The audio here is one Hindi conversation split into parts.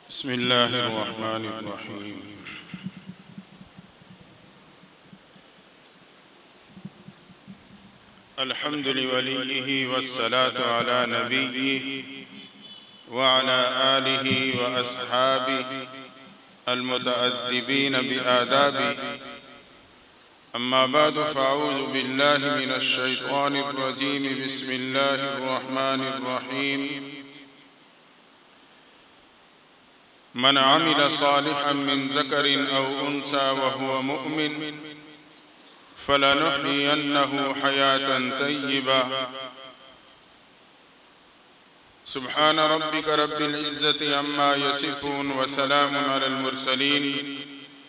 बिस्मिल्लाहिर्रहमानिर्रहीम। अल्हम्दुलिल्लाहि वस्सलातु अला नबिय्यिहि व अला आलिहि व अस्हाबिहि अल-मुतअद्दिबीन बिआदाबिहि। अम्मा बअद फ़अऊज़ु बिल्लाहि मिनश शैतानिर रजीम। बिस्मिल्लाहिर्रहमानिर्रहीम। मन अमिल सालिहन मिन ज़करिन औ उन्सा व हुवा मुअमिन फलनुहयियन्नहु हयातन तय्यिबा। सुब्हान रब्बिक रब्बिल इज़्ज़ति अम्मा यसिफून व सलामुन अलल मुरसलीन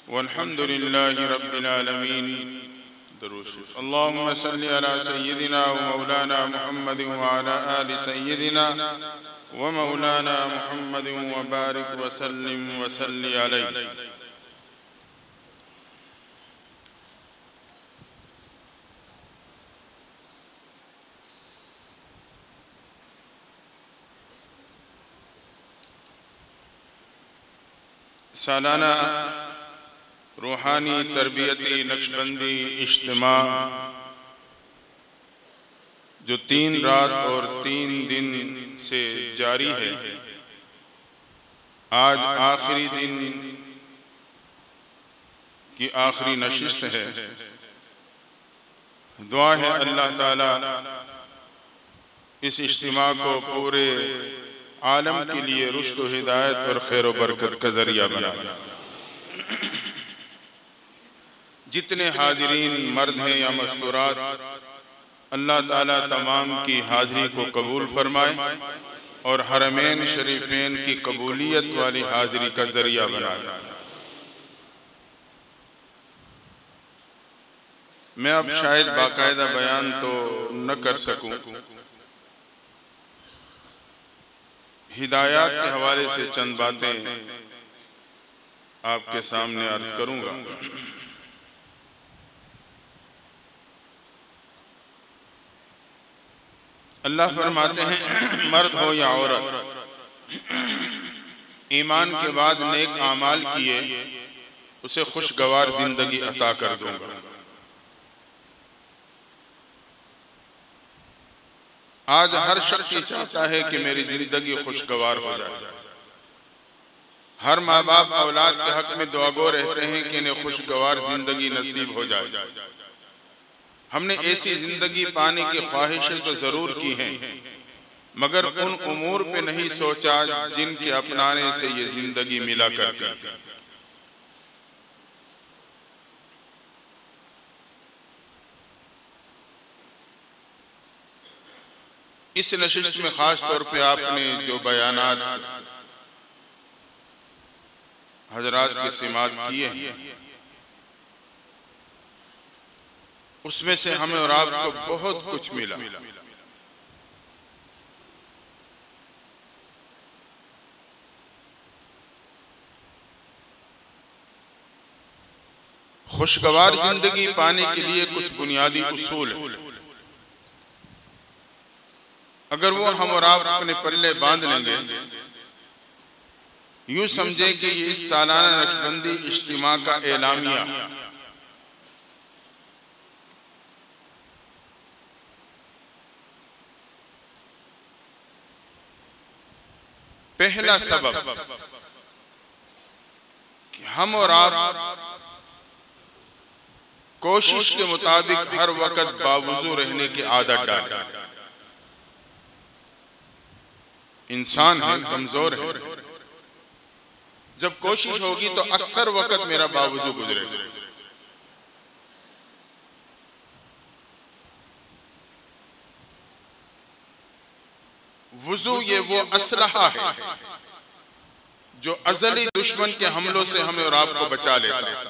वल्हम्दुलिल्लाहि रब्बिल आलमीन। अल्लाहुम्मा सल्लि अला सय्यिदिना व मौलाना मुहम्मदिन व अला आलि सय्यिदिना व मौलाना मुहम्मदिन व बारिक व सल्लिम व सल्लि अलैहि। सालाना रूहानी तरबियती नक्शबंदी इज्तिमा जो 3 रात और 3 दिन से जारी है, आज आखिरी दिन की आखिरी नशिस्त है। दुआ है अल्लाह ताला इस इज्तिमा को पूरे आलम के लिए रुश्द व हिदायत और खैर व बरकत का जरिया बना दे। जितने हाजिरीन मर्द हैं या मस्तूरात, अल्लाह ताला तमाम की हाजिरी को कबूल फरमाए और हरमैन शरीफैन की कबूलियत वाली हाजिरी का जरिया बना दे। मैं अब शायद बाकायदा बयान तो न कर सकूं, हिदायत के हवाले से चंद बातें आपके सामने अर्ज करूंगा। अल्लाह फरमाते हैं, मर्द हो या औरत, ईमान के बाद नेक आमाल किए उसे खुशगवार जिंदगी अता कर दूंगा। आज हर शख्स ये चाहता है कि मेरी जिंदगी खुशगवार हो जाए। हर माँ बाप औलाद के हक में दुआगो रहते हैं कि इन्हें खुशगवार जिंदगी नसीब हो जाए। हमने ऐसी जिंदगी पाने की ख्वाहिशें तो जरूर की हैं, मगर उन उमूर पे नहीं सोचा जिनके अपनाने से ये जिंदगी मिला करती। इस नशिस्त में खास तौर पे आपने जो बयानात हजरात के सिमात किए हैं, उसमें से हमें और आपको बहुत कुछ मिला। खुशगवार जिंदगी पाने के लिए कुछ बुनियादी उसूल है। अगर वो हम और आप अपने पल्ले बांध लेंगे, यूं समझे कि ये इस सालाना नक्शबंदी इज्तिमा का एलामिया पहला सबब कि हम और आप कोशिश के मुताबिक हर वक्त बावजू रहने की आदत डालें। इंसान है, कमजोर है। जब कोशिश होगी तो अक्सर वक्त मेरा बावजू गुजरेगा। वुजू ये वो असलहा है जो अजली दुश्मन के हमलों से हमें और आपको बचा लेता है।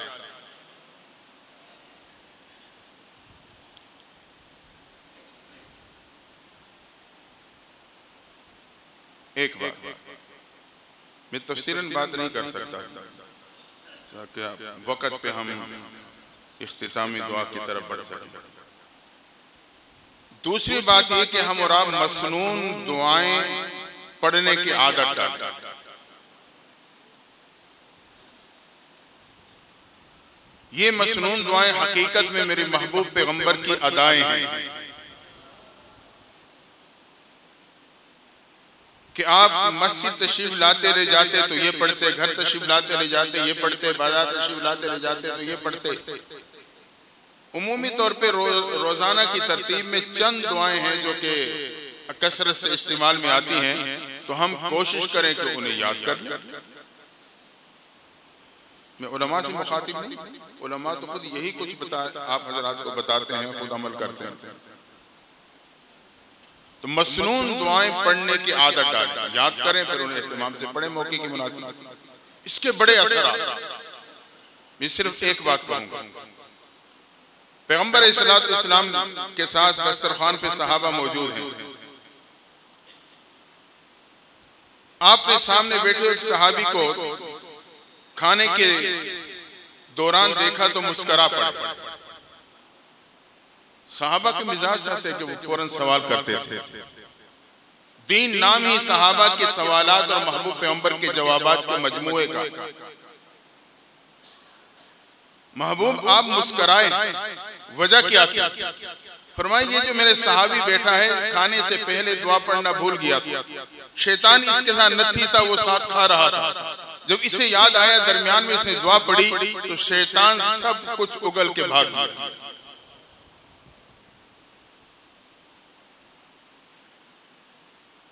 एक बात मैं तफसीलन बात नहीं कर सकता, ताकि वक्त पे हम इख्तितामी दुआ की तरफ बढ़ सकें। दूसरी बात यह कि हम और आप मसनून दुआएं पढ़ने की आदत डालें। ये मसनून दुआएं हकीकत में मेरे महबूब पैगंबर की अदाएं हैं कि आप मस्जिद तशरीफ लाते रह जाते तो ये पढ़ते, घर तशरीफ लाते रह जाते ये पढ़ते, बाजार तशरीफ लाते रह जाते तो ये पढ़ते। उमूमी तौर पे रोजाना की तरतीब में चंद दुआएं हैं जो कि कसरत से इस्तेमाल में आती हैं, तो हम कोशिश करें कि उन्हें याद कर लें। मैं उलमा से मुखातिब नहीं, उलमा तो खुद यही कुछ आप हजरात को बताते हैं, खुद अमल करते हैं। तो मसनून दुआएं पढ़ने की आदत डालें, याद करें, फिर उन्हें इत्मीनान से पढ़ें मौके की मुनासिबत। इसके बड़े असर। मैं सिर्फ एक बात कहूंगा, पैगंबर इस्लाम के साथ दस्तरखान पे सहाबा मौजूद हैं। आपने सामने बैठे एक सहाबी को खाने के दौरान देखा तो मुस्करा पड़ा। सहाबा के मिजाज चाहते कि वो फौरन सवाल करते थे। दीन नाम ही सहाबा के सवालात और महबूब पैगंबर के जवाबात के मजमूए का। महबूब आप मुस्कराए, वजह क्या थी? फरमाइए, ये जो मेरे सहाबी बैठा है खाने से पहले दुआ पढ़ना भूल गया था। शैतान इसके साथ नत्थी था, वो साथ खा रहा था। जब इसे याद आया, दरमियान में इसने दुआ पढ़ी तो शैतान सब कुछ उगल के भाग गया।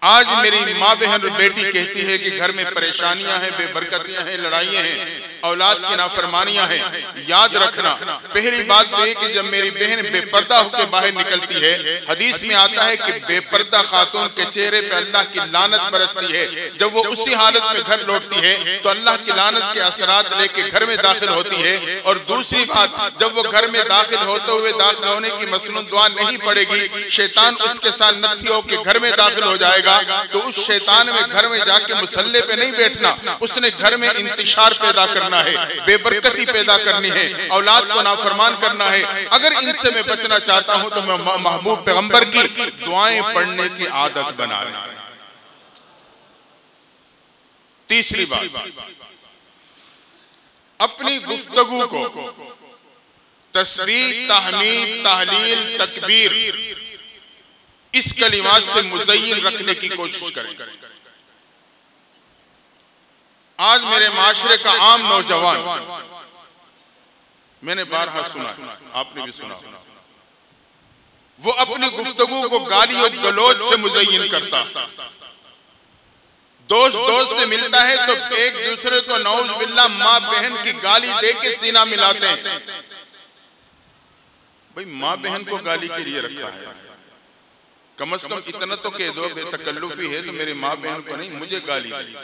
आज मेरी माँ बहन बेटी कहती है कि घर में परेशानियां हैं, बेबरकतियां हैं, लड़ाइयां हैं, औलाद की नाफरमानियां हैं। याद रखना, पहली बात तो ये कि जब मेरी बहन बेपर्दा होकर बाहर निकलती है, हदीस में आता है कि बेपर्दा खातून के चेहरे पे अल्लाह की लानत बरसती है। जब वो उसी हालत में घर लौटती है तो अल्लाह की लानत के असरात लेके घर में दाखिल होती है। और दूसरी बात, जब वो घर में दाखिल होते हुए दाखिल होने की मसनून दुआ नहीं पड़ेगी, शैतान उसके साथ नत्थी होकर घर में दाखिल हो जाएगा। तो उस शैतान में घर में जाके मुसल्ले पे नहीं बैठना, उसने घर में इंतिशार पैदा करना है, बेबरकती पैदा करनी है, औलाद को नाफरमान करना है। अगर इनसे मैं बचना चाहता हूं तो मैं महबूब पैगंबर की दुआएं पढ़ने की आदत बना लें। तीसरी बात, अपनी गुफ्तगू को तस्बीह, तहमीद, तहलील, तकबीर इस कलिमात से मुज़य्यन रखने की कोशिश करें। आज मेरे माशरे का आम नौजवान, मैंने बारहा सुना, आपने भी सुना, वो अपनी गुफ्तगू को गाली और गलौज से मुज़य्यन करता। दोस्त से मिलता है तो एक दूसरे को नौज बिल्लाह माँ बहन की गाली दे के सीना मिलाते हैं। भाई, माँ बहन को गाली के लिए रखा है, कम से कम इतना तो कह दो, बेतकल्लुफी है तो मेरी माँ बहन को नहीं, मुझे गाली दी,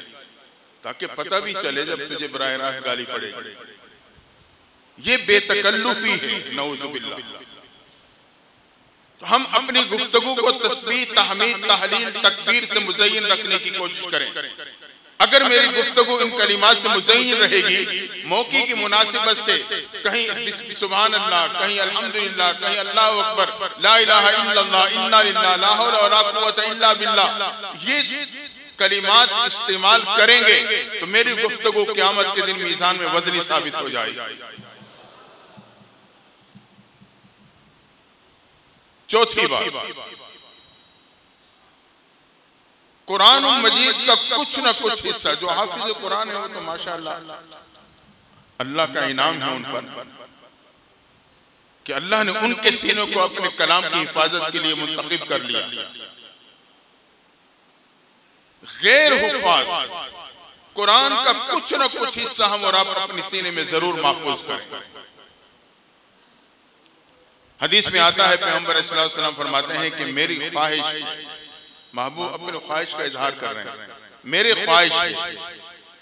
ताकि पता भी चले जब तुझे बराह रास्त गाली पड़ेगी। ये बेतकल्लुफी है, नऊजुबिल्लाह। तो हम अपनी गुफ्तगू को तस्बीह, तहमीद, तहलील, तकबीर से मुज़य्यन रखने की कोशिश करें। अगर मेरी गुफ्तगू इन कलिमात से मुज़य्यन रहेगी, मौके की मुनासिबत से कहीं सुभान अल्लाह, कहीं अल्हम्दुलिल्लाह, कहीं अल्लाहु अकबर, ला इलाहा इल्लल्लाह, इन्ना लिल्लाह, ला हौला वला कुव्वता इल्ला बिल्लाह, ये कलिमात इस्तेमाल करेंगे तो मेरी गुफ्तगू क़यामत के दिन मीज़ान में वज़नी साबित हो जाएगी। चौथी बात, कुरान मजीद का कुछ न कुछ हिस्सा, जो हाफिज कुरान है वो तो माशाअल्लाह अल्लाह का इनाम है उन पर कि अल्लाह ने उनके सीनों को अपने कलाम की हिफाजत के लिए मुंतखब कर लिया। गैर हुफ़ाज़ कुरान का कुछ न कुछ हिस्सा हम और आप अपने सीने में जरूर महफूज करें। हदीस में आता है, पैगंबर सल्लल्लाहु अलैहि वसल्लम फरमाते हैं कि मेरी ख्वाहिश, महबूब अपने ख्वाहिश का इजहार कर रहे हैं, मेरी ख्वाहिश है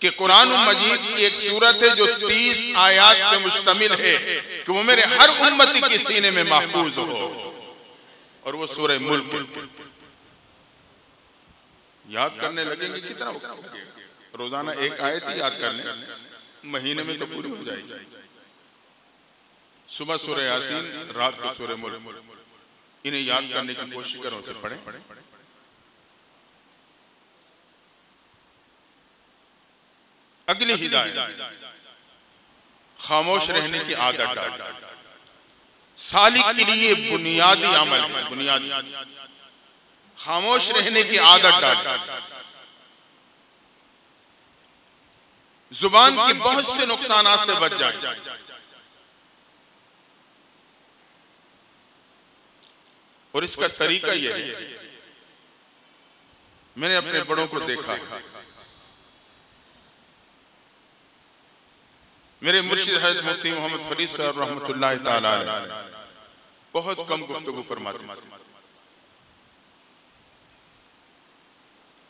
कि कुरान मजीद की एक सूरत है जो 30 आयात पे मुश्तमिल है कि वो मेरे हर उम्मती के सीने में महफूज हो, और वो सूरह मुल्क। याद करने लगेंगे कितना रोजाना एक आयत ही याद कर लें, महीने में तो पूरी हो जाएगी। सुबह सूरह यासीन, रात को सूरह मुल्क, इन्हें याद करने की कोशिश करो, से पढ़ें। अगली हिदायत, खामोश रहने की आदत डाल। सालिक के लिए बुनियादी अमल है, बुनियादी खामोश रहने की आदत डाल। जुबान के बहुत से नुकसानात से बच जाए। और इसका तरीका यह है, मैंने अपने बड़ों को देखा है। मेरे मुर्शिद हज़रत मुफ्ती मोहम्मद फरीद साहब रहमतुल्लाह ताला अलैह बहुत कम गुफ्तगू फरमाते थे।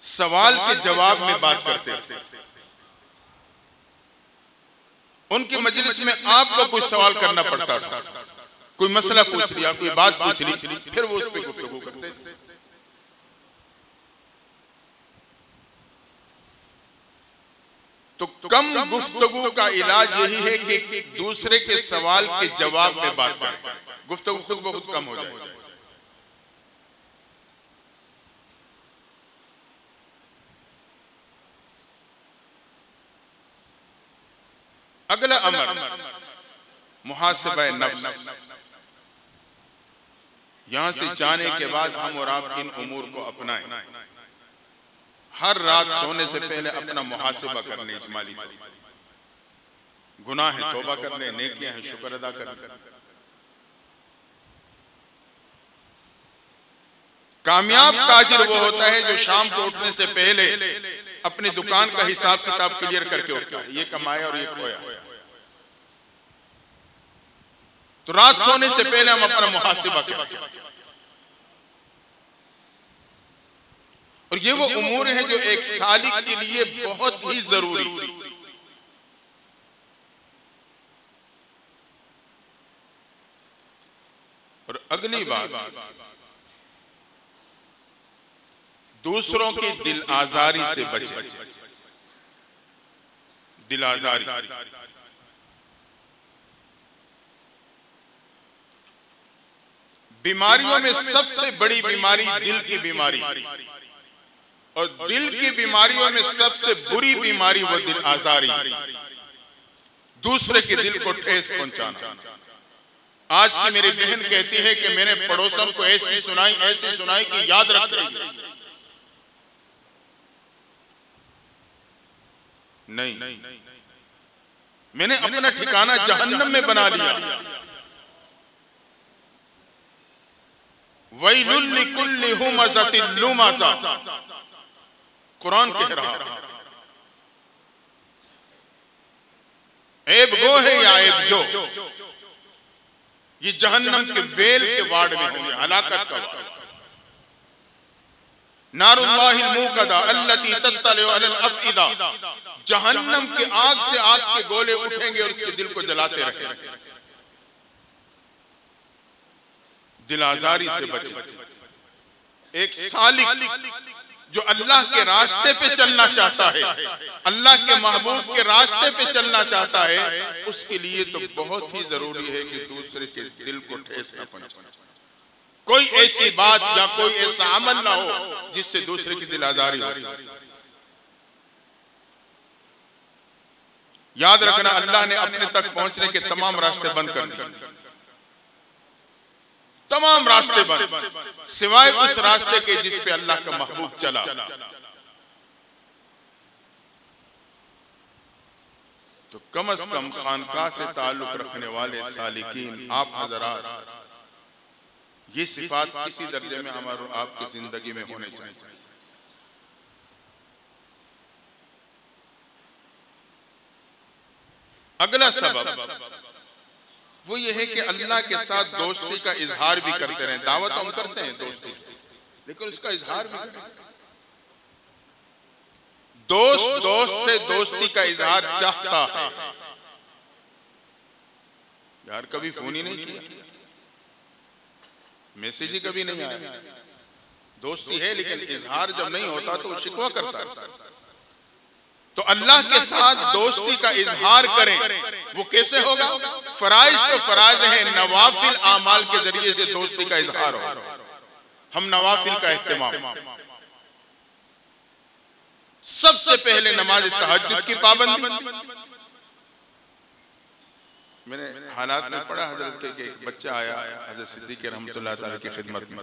सवाल के जवाब में बात करते थे। उनकी मजलिस में आपको कोई सवाल करना पड़ता था, कोई मसला पूछ लिया, कोई बात पूछ ली, फिर वो उस पर गुफ्तगू करते थे। तो कम गुफ्तगू का इलाज यही है कि दूसरे के सवाल के जवाब में बात करें, गुफ्तगू बहुत कम हो जाए। अगला अमर मुहासिबा नफ्स। यहां से जाने के बाद हम और आप इन उमूर को अपनाएं। हर रात सोने से पहले अपना मुहासिबा करने, इजमाली गुनाह है तौबा करने, नेकियां हैं शुक्र अदा करने। कामयाब ताजिर वो होता है जो शाम को उठने से पहले अपनी दुकान का हिसाब किताब क्लियर करके उठता है, ये कमाया और ये खोया। तो रात सोने से पहले हम अपना मुहासिबा करें। और ये वो उमूर हैं जो एक सालिक के लिए बहुत ही जरूरी। और अगली बात, दूसरों की दिल आजारी से बचे। दिल आजारी, बीमारियों में सबसे बड़ी बीमारी दिल की बीमारी, और दिल की बीमारियों में सबसे बुरी बीमारी वो दिल आजारी, दूसरे के दिल को ठेस पहुंचाना। आज की मेरी बहन कहती है कि मैंने पड़ोसन को ऐसी सुनाई कि याद रख रही। नहीं, मैंने अपना ठिकाना जहन्नम में बना लिया। वैलुल लिकुल्लि हुमज़तिन लुमज़ा, कुरान कह रहा। ऐब गो है या ऐब जो, ये जहन्नम के वेल के वार्ड में होंगे, हलाकत का वार्ड। नारुल्लाहिल मूक़दा अल्लती तत्तलिउ अलल अफ़इदा, जहन्नम के आग से आग के गोले उठेंगे और उसके दिल को जलाते रहेंगे। दिल आजारी से बचे। एक सालिक जो अल्लाह के रास्ते पे चलना चाहता है, अल्लाह के महबूब के रास्ते पे चलना चाहता है, उसके लिए तो बहुत ही जरूरी है कि दूसरे के दिल को ठेस न पहुंचे। कोई ऐसी बात या कोई ऐसा अमल ना हो जिससे दूसरे की दिल आजारी हो। याद रखना, अल्लाह ने अपने तक पहुंचने के तमाम रास्ते बंद कर दिए, तमाम रास्ते बंद, सिवाय उस रास्ते के जिस पे अल्लाह का महबूब चला। तो कम से कम खानकाह से ताल्लुक रखने वाले सालिकीन, आप हज़रात, ये सिफात किसी दर्जे में हमारे आपकी जिंदगी में होने चाहिए। अगला सबब वो ये है कि अल्लाह के साथ दोस्ती का इजहार भी करते रहें। दावत हम करते हैं दोस्ती, लेकिन उसका इजहार भी करें। दोस्त से दोस्ती का इजहार चाहता है। यार कभी फोन ही नहीं किया, मैसेज ही कभी नहीं आया। दोस्ती है लेकिन इजहार जब नहीं होता तो वो शिकवा करता है। तो अल्लाह के साथ दोस्ती का इजहार करें। वो कैसे होगा? फराइज तो फराइज है, नवाफिल आमाल के जरिए से दोस्ती का इजहार हो। हम नवाफिल का एहतमाम, सबसे पहले नमाज तहज्जुद की पाबंदी, मैंने हालात में पढ़ा हजरत के एक बच्चा आया हजरत सिद्दीक़ रहमतुल्लाह ताला की खिदमत में,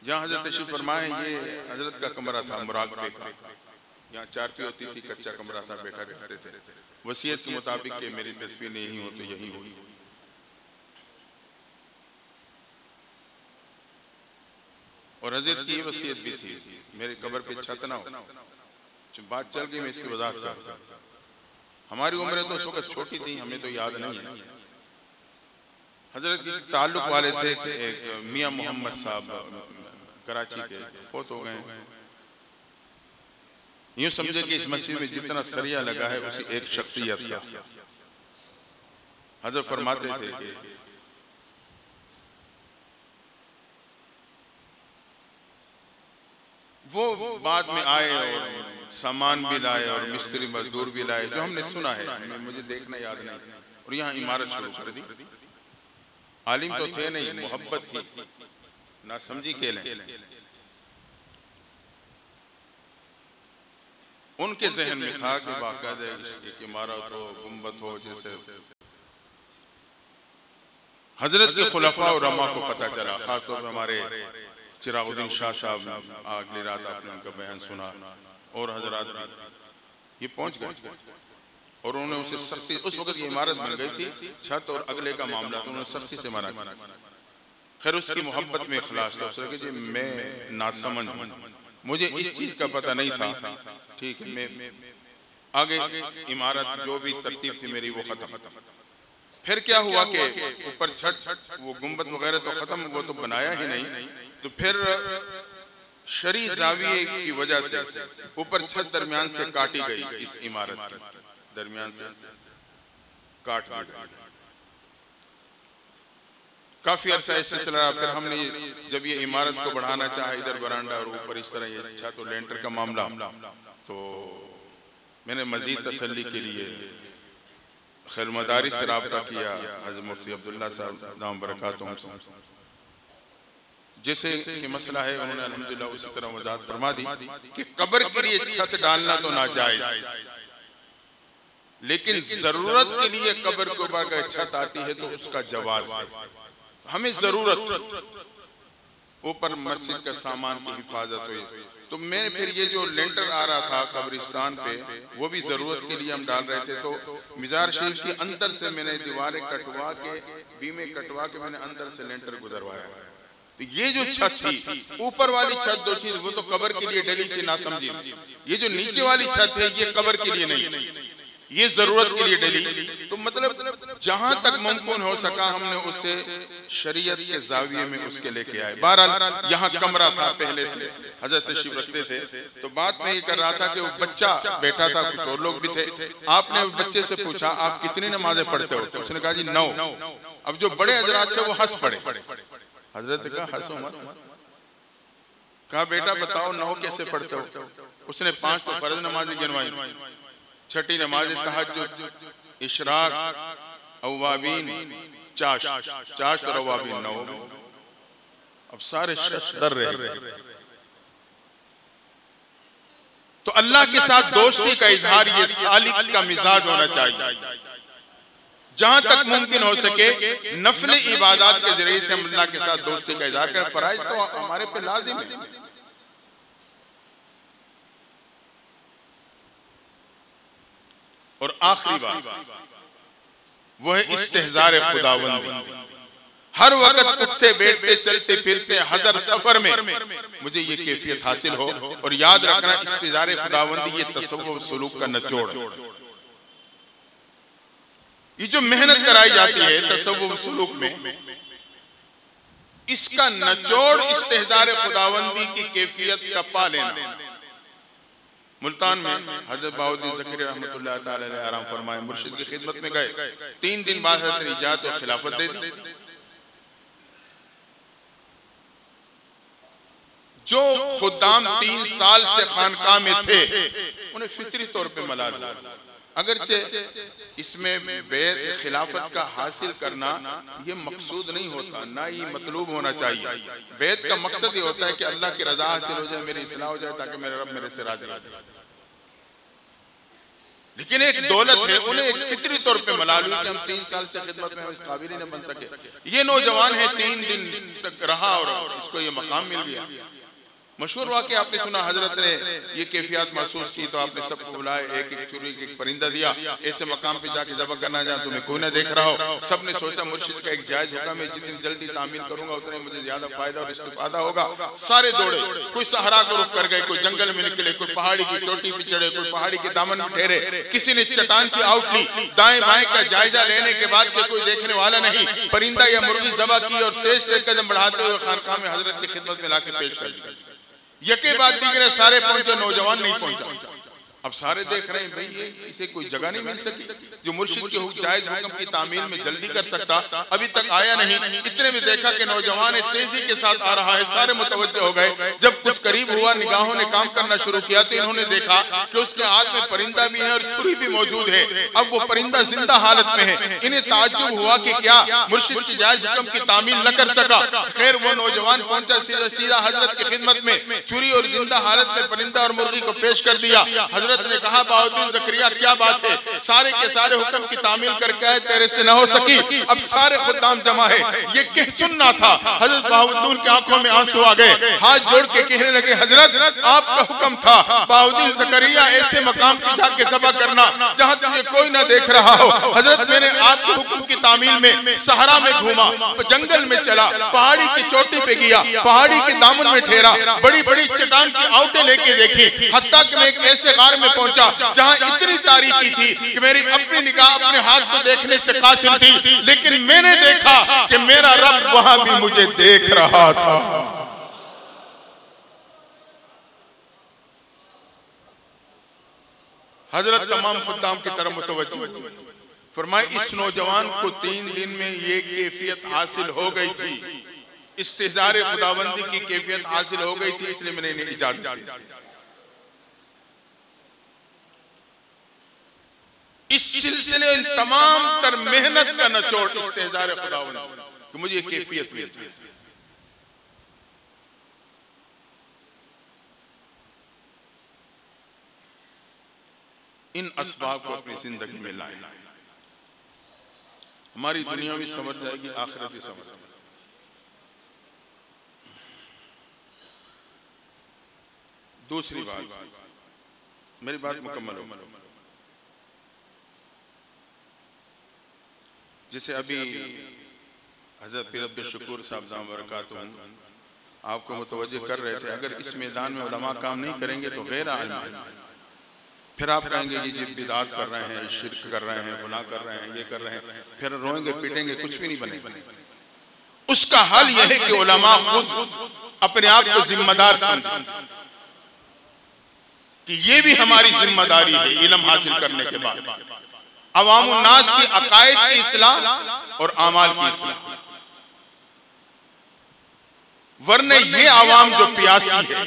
जहाँ हजरत तशरीफ फरमाए ये हजरत का कमरा था मुराकबे का, यहाँ चारपी होती थी, कच्चा कमरा था, बैठा करते थे। वसीयत के मुताबिक कि मेरी तदफीन नहीं हो तो यही हुई। और हजरत की वसीयत भी थी मेरे कब्र पे छत ना हो। बात चल गई, मैं इसकी वजाहत करता। हमारी उम्र तो उस वक्त छोटी थी, हमें तो याद नहीं है। हजरत के ताल्लुक वाले थे एक मियां मोहम्मद साहब कराची के, फौत हो गए। यूं समझे कि इस मस्जिद में जितना सरिया लगा है उसी एक शख्सियत का। हजरत फरमाते थे कि वो बाद में आए और सामान भी लाए और मिस्त्री मजदूर भी लाए, जो हमने सुना है, मुझे देखना याद नहीं। और यहाँ इमारत शुरू कर दी। आलिम तो थे नहीं, मोहब्बत थी, ना समझी के लें। उनके जहन में था कि बाकायदा एक इमारत हो, गुंबद हो, जैसे हजरत के खुलफा और रमा को पता चला। खासतौर पर हमारे चिरागुद्दीन शाह साहब, अगली रात आपने उनका बयान सुना, और हजरात ये पहुंच गए और उन्होंने उसे सख्ती, उस वक्त ये इमारत बन गई थी, छत और अगले का मामला, तो उन्होंने सख्ती से मना किया। खैर उसकी मोहब्बत में इखलास था। उसने कहा जी मैं नासमझ, मुझे इस चीज का पता नहीं था, ठीक है, मैं आगे इमारत जो भी तरतीब थी मेरी वो खत्म। फिर क्या हुआ कि ऊपर छत, वो गुंबद वगैरह तो खत्म, वो तो बनाया ही नहीं, तो फिर शरी जाविये की वजह से ऊपर छत दरमियान से काटी गई, इस इमारत के दरमियान से काट दी गई। काफी अरसा ऐसे चला रहा। फिर हमने जब ये इमारत को बढ़ाना चाहा, इधर बरांडा और ऊपर इस तरह ये छत और लेंटर का मामला, तो मैंने मजीद तसल्ली के लिए खैर मदारी से राब्ता किया हज़रत मुफ्ती अब्दुल्ला साहब दाम बरकातुहुम से। जैसे कि मसला है उन्होंने अल्हम्दुलिल्लाह उसी तरह वजाहत फरमा दी कि कब्र के लिए छत डालना तो नाजायज, लेकिन जरूरत के लिए कब्र के ऊपर अगर छत आती है तो उसका जवाज है। हमें जरूरत ऊपर मस्जिद का सामान की हिफाजत हुई, तो मैं फिर ये जो लेंटर आ रहा था कब्रिस्तान पे, वो भी जरूरत के लिए हम डाल रहे थे। तो मिजार शरीफ के अंदर से मैंने दीवारें कटवा के, बीमे कटवा के मैंने अंदर से लेंटर गुजरवाया। तो ये जो छत थी, ऊपर वाली छत जो थी वो तो कब्र के लिए डली थी, ना समझी। ये जो नीचे वाली छत है ये कब्र के लिए नहीं, ये जरूरत के लिए डली। तो मतलब जहां तक मुमकिन हो सका हमने उसे शरीयत के जाविये में उसके लेके आए। बहरहाल यहाँ कमरा था पहले से, हजरत तशरीफ रखते थे। तो बात में ये कर रहा था कि वो बच्चा बैठा था, कुछ और लोग भी थे। आपने बच्चे से पूछा आप कितनी नमाजें पढ़ते हो? तो उसने कहा जी 9। अब जो बड़े हजरात थे वो हंस पड़े। हजरत का हंसो मत। कहा बेटा बताओ 9 कैसे पढ़ते हो? उसने 5 तो फर्ज नमाजें गिनवाई, छठी नमाज तहज्जुद, इशराक, अवाबीन, चाश और अवाबीन 9। अब सारे डर रहे। तो अल्लाह के साथ दोस्ती का इजहार ये सालिक का मिजाज होना चाहिए। जहां तक मुमकिन हो सके नफली इबादत के जरिए से हम अल्लाह के साथ दोस्ती का इजहार करें। फराइज तो हमारे पे लाजिम है। और आखिरी बात वो है इस्तेहज़ार खुदावंदी। हर वक्त उठते बैठते चलते फिरते हजर सफर में मुझे ये कैफियत हासिल हो। और याद रखना इस्तेहज़ार खुदावंदी ये तसव्वुफ सलूक का निचोड़। ये जो मेहनत कराई जाती है तसव्वुफ सलूक में, इसका निचोड़ इस्तेहज़ार खुदावंदी की कैफियत का पा लेना। मुल्तान में हजरत बाउद्दीन ज़करिया रहमतुल्लाह ताला अलैह आराम फरमाए मुर्शिद की खिदमत में गए। 3 दिन बाद हजरत ने इजाज़त और खिलाफत दे दी। जो खुदाम 3 साल से खानकाह में थे उन्हें फितरी तौर पे मलाल। अगरचे इसमें बैत खिलाफत का हासिल करना ये मकसूद नहीं होता, ना ये मतलूब होना चाहिए। बैत का मकसद ये होता है कि अल्लाह की रजा हासिल हो जाए, मेरी इस्लाह हो जाए, ताकि मेरा रब मेरे से राज़ी हो जाए। लेकिन एक दौलत है, उन्हें एक फितरी तौर पे मलाल कि हम 3 साल से खिदमत में इस काबिल ही न बन सके। ये नौजवान है 3 दिन तक रहा और इसको ये मकाम मिल गया। मशहूर वाक़या आपने सुना, हजरत ने ये कैफियत महसूस की तो आपने सबको बुलाए, एक एक चुरी एक परिंदा दिया, ऐसे मकाम पे जाके ज़बह करना जहाँ तुम्हें कोई ना देख रहा हो। सबने सोचा मुर्शिद का एक जायज हुक्म है, जितनी जल्दी तामील करूंगा उतने मुझे ज्यादा फायदा और इस्तिफादा होगा। सारे दौड़े, कोई सहारा को रुख कर गए, कोई जंगल में निकले, कोई पहाड़ी की चोटी पे चढ़े, कोई पहाड़ी के दामन में ठहरे, किसी ने चट्टान की आउट ली। दाएं बाएं का जायजा लेने के बाद के कोई देखने वाला नहीं, परिंदा या मुर्गी ज़बह की और तेज तेज कदम बढ़ाते हुए खानकाह में हजरत की खिदमत में लाके पेश कर दी। यके बाद दीगरे सारे पहुंचे, नौजवान नहीं पहुंचा। अब सारे देख रहे हैं भाई ये इसे कोई जगह नहीं मिल सकी जो मुर्शिद के जायज हुक्म की तामील में जल्दी कर सकता, अभी तक आया नहीं। इतने में देखा कि नौजवान तेजी के साथ आ रहा है, सारे मुतवज्जो हो गए। जब कुछ करीब हुआ, निगाहों ने काम करना शुरू किया तो इन्होंने देखा कि उसके हाथ में परिंदा भी है और छुरी भी मौजूद है। अब वो परिंदा जिंदा हालत में है। इन्हें ताज्जुब हुआ कि क्या मुर्शिद की जायज हुक्म की तामील न कर सका। खैर वो नौजवान पहुंचा, सीधा सीधा हजरत की खिदमत में छुरी और जिंदा हालत में परिंदा और मुर्गी को पेश कर दिया। हजरत ने कहा, बाउद्दीन ज़करिया क्या बात है, सारे के सारे हुक्म की तामील करके आए, तेरे से न हो सकी। अब सारे खुदाम जमा है, ये कह सुनना था। हजरत बाउद्दीन की आंखों में आंसू आ गए, हाथ जोड़ के कहने लगे, हजरत आपका हुक्म था बाउद्दीन ज़करिया ऐसे मकाम पे जाके ज़बह करना जहां तुझे कोई ना देख रहा हो। हजरत मैंने आपके हुक्म की तामील में सहारा में घूमा, जंगल में चला, पहाड़ी की चोटी पे गया, पहाड़ी के दामन में ठहरा, बड़ी बड़ी चट्टान की आउटें लेके देखी, हत्ता कि मैं एक ऐसे गार में पहुंचा जहां इतनी तारीकी थी कि मेरी अपनी निगाह अपने हाथ को देखने से कासिर थी, लेकिन मैंने देखा कि मेरा रब वहां भी मुझे देख रहा था। हजरत तमाम खुद्दाम की तरफ मुतवज्जो फरमाए, इस नौजवान को 3 दिन में ये कैफियत हासिल हो गई थी, इस्तिज़ार खुदाबंदी की कैफियत हासिल हो गई थी, इसलिए मैंने इन्हें इजाजत दी। इस सिलसिले तमाम तर मेहनत का निचोड़ इस्तिज़ार खुदावंद कि मुझे कैफियत मिल जाए। इन असबाब को अपनी जिंदगी में लाए, हमारी दुनिया भी समझ जाएगी, आखिरत भी समझ जाएगी। दूसरी बात, मेरी बात मुकम्मल हो, जैसे अभी हजरत पीर अब्दुल शकूर साहब दाम बरकातुहू आपको मुतवज्जे कर रहे थे, अगर इस मैदान में उलमा काम नहीं करेंगे तो गैर आलिम है। फिर आप कहेंगे कि ये बिदात कर रहे हैं, शिरक कर रहे हैं, गुनाह कर रहे हैं, ये कर रहे हैं, फिर रोएंगे पीटेंगे, कुछ भी नहीं बनेगा। उसका हल यह है कि उलमा खुद अपने आप को जिम्मेदार समझें कि ये भी हमारी जिम्मेदारी है इल्म हासिल करने के बाद अवाम उन्नास की अकायद की इस्लाह और आमाल की इस्लाह। वरने ये आवाम जो प्यासी है,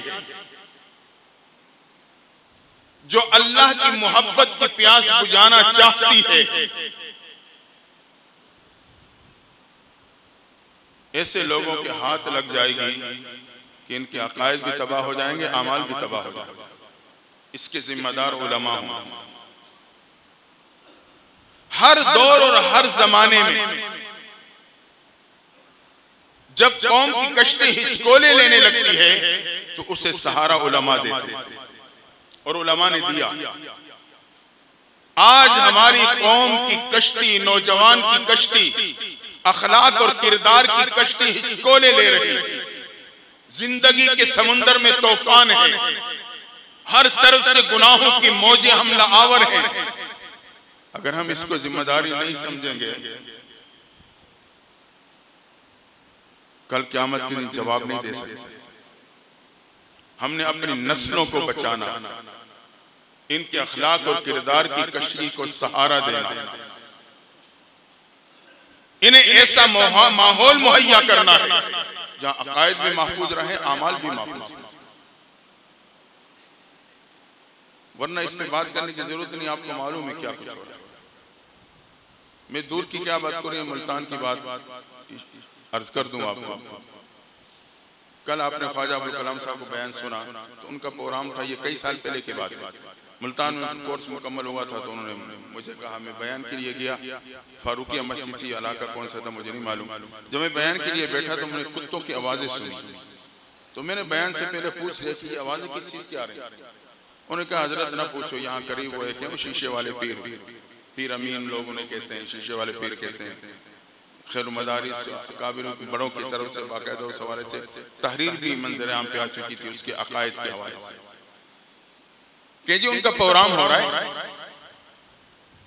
जो अल्लाह की मोहब्बत की प्यास बुझाना चाहती है, ऐसे लोगों के हाथ लग जाएगी कि इनके अकायद भी तबाह हो जाएंगे, आमाल भी तबाह हो जाएंगे। इसके जिम्मेदार उलमा हों। हर दौर और हर जमाने में जब कौम की कश्ती हिचकोले लेने लगती है तो उसे सहारा उलमा देते हैं, और उलमा ने दिया। आज हमारी कौम की कश्ती, नौजवान की कश्ती, अखलाक और किरदार की कश्ती हिचकोले ले रही है। जिंदगी के समुंदर में तूफान है, हर तरफ से गुनाहों की मौजें हमला आवर हैं। अगर हम इसको जिम्मेदारी नहीं समझेंगे, कल क़यामत के दिन जवाब नहीं दे सकते। हमने अपनी नस्लों को बचाना, इनके अखलाक और किरदार की कश्ती को सहारा देना, इन्हें ऐसा माहौल मुहैया करना है जहां अकायद भी महफूज रहे, आमाल भी महफूज। वरना इसमें बात करने की जरूरत नहीं, आपको मालूम है क्या कुछ हो रहा है। मैं दूर की क्या बात करूं, मुल्तान की बात अर्ज कर दूं आपको। कल आपने ख्वाजा अब्दुल कलाम साहब को बयान सुना तो उनका प्रोग्राम था, ये कई साल पहले की बात है। मुल्तान में कोर्स मुकम्मल हुआ था तो उन्होंने मुझे कहा, मैं बयान के लिए गया, फारूकिया मस्जिद थी, इलाका कौन सा था मुझे नहीं मालूम। जब मैं बयान के लिए बैठा तो मैंने कुत्तों की आवाज़ें सुनी। तो मैंने बयान से पहले पूछ लिया कि ये आवाज़ें किस चीज़ की आ रही हैं। उन्होंने कहा, हजरत ना पूछो, यहाँ करीब वो है क्या, शीशे वाले पीर अमीन लोग उन्हें कहते हैं, शीशे वाले पीर कहते हैं। खैर मदारिस काबिलों की बड़ों की तरफ से बाकायदा उस हवाले से तहरीर भी मंजर आम पे आ चुकी थी उसके अकायद के हवाले से कि जी उनका प्रोग्राम हो रहा है।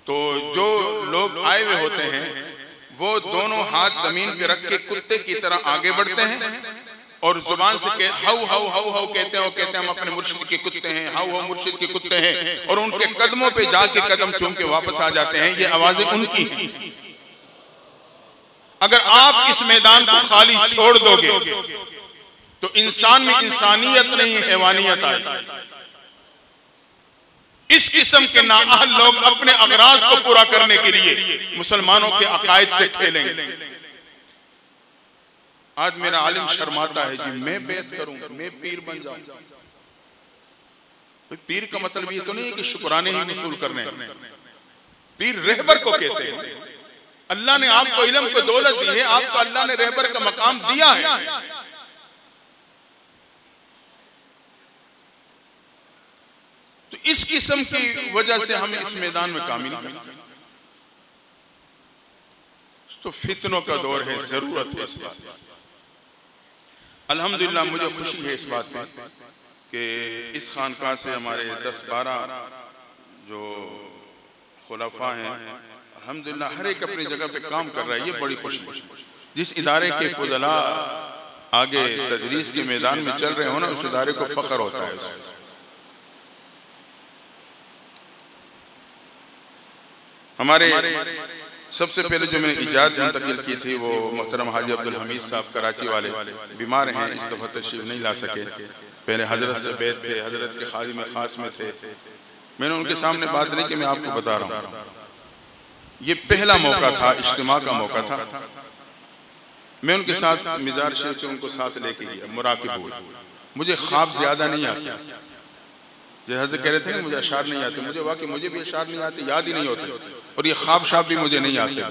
तो जो लोग आए हुए होते हैं वो दोनों हाथ जमीन पे रख के कुत्ते की तरह आगे बढ़ते हैं और जुबान से हाउ हाउ हाउ हाउ कहते हैं, वो कहते हैं हम अपने मुर्शिद के कुत्ते हैं, हाउ हाउ मुर्शिद के कुत्ते हैं, और उनके कदमों पे जाके कदम चूम के वापस आ जाते हैं। ये आवाजें उनकी हैं। अगर आप इस मैदान को खाली छोड़ दोगे तो इंसान में इंसानियत नहीं, हैवानियत आएगी। इस किस्म के नाअहल लोग अपने अगराज को पूरा करने के लिए मुसलमानों के अकायद से खेलेंगे। आज मेरा आलिम शर्माता है जी, मैं बैत करूं, मैं पीर बन जाऊं। पीर का मतलब ये तो नहीं है कि शुक्राने ही वसूल करने हैं। पीर रहबर को कहते हैं। अल्लाह ने आपको इल्म को दौलत दी है, आपको अल्लाह ने रहबर का मकाम दिया है। तो इस किस्म की वजह से हमें इस मैदान में कामिल करना। तो फितनों का दौर है, जरूरत है इस बात की। अल्हम्दुलिल्लाह मुझे खुशी है इस बात में कि इस खानकाह से हमारे 10-12 जो खुलफा हैं, अल्हम्दुलिल्लाह हर एक अपनी जगह पे काम कर रहा है। ये बड़ी खुशी है। जिस इदारे के फुजला आगे तदरीस के मैदान में चल रहे हो ना, उस इदारे को फख्र होता है। हमारे सबसे पहले जो मैंने इजाज़त मुंतकिल की थी वो मोहतरम हाजी अब्दुल हमीद साहब कराची वाले बीमार हैं, इस दफ़ा तशरीफ नहीं ला सके। पहले हजरत से बैत थे, हजरत के खादिम खास में थे। मैंने उनके सामने बात नहीं कि मैं आपको बता रहा हूँ, ये पहला मौका था, इज्तिमा का मौका था। मैं उनके साथ मिजार शरीफ से उनको साथ लेके गया, मुराकिब हुए। मुझे ख्वाब ज्यादा नहीं आते, जैसे कह रहे थे मुझे अशार नहीं आते, मुझे वाकई मुझे भी अशार नहीं आते, याद ही नहीं होते, और ये ख्वाब शाब भी मुझे नहीं आते।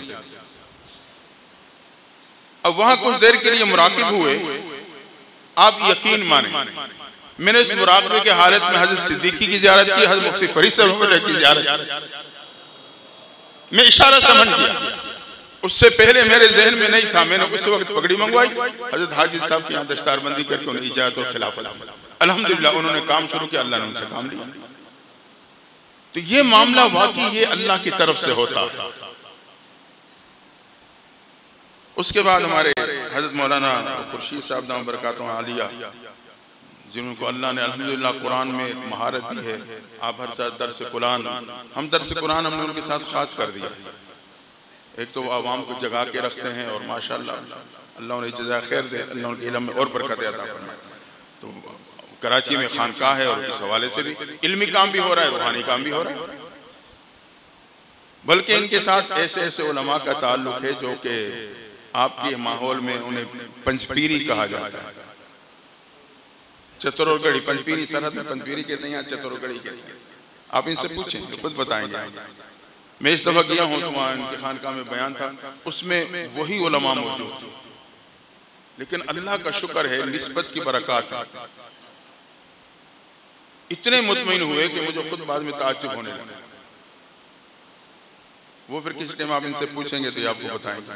अब वहां कुछ देर के लिए मुराकिब हुए। आप यकीन माने, मैंने इस मुराकबे के हालत में हजरत सिद्दीकी की ज़ियारत की, हजरत मुफ्ती फरीद साहब की ज़ियारत, मैं इशारा समझ गया। उससे पहले मेरे जहन में नहीं था। मैंने उस वक्त पगड़ी मंगवाई, हजरत हाजी साहब की यहाँ दस्तारबंदी करके उन्हें इजाज़त और खिलाफत, अल्हम्दुलिल्लाह उन्होंने काम शुरू किया, अल्लाह ने उनसे काम लिया। तो ये मामला वाकई ये अल्लाह की तरफ से होता। उसके बाद हमारे हजरत मौलाना खुर्शीद साहब दाम बरकातुहू आलिया, जिनको अल्लाह ने अल्हम्दुलिल्लाह कुरान में एक महारत दी है। आप हर साथ दर्स कुरान, हम दर्स कुरान हमने उनके साथ खास कर दिया। एक तो वो आवाम को जगा के रखते हैं और माशाअल्लाह अल्लाह उन्हें जज़ा खैर दे, अल्लाह उनके इल्म में और बरकत अता फरमाए। तो कराची में खानकाह है और इस हवाले से भी इल्मी काम भी हो रहा है, रूहानी काम भी हो रहा है। बल्कि इनके साथ ऐसे ऐसे उलमा का ताल्लुक है जो कि आपके माहौल में उन्हें पंचपीरी कहा जाता है। चतुरगढ़ी पंचपीरी, सरहद में पंचपीरी कहते हैं, यहाँ चतुरगढ़ी कहते हैं। आप इनसे पूछें तो खुद बताएंगे। मैं इस दफा गया हूँ तो वहाँ इनके खानकाह में बयान था, उसमें वही उलमा मौजूद थे। लेकिन अल्लाह का शुक्र है, निस्बत की बरकत है, इतने मुतमईन हुए कि मुझे खुद बाद में ताज्जुब होने लगा। वो फिर किसी टाइम आप इनसे पूछेंगे तो आपको बताएंगे।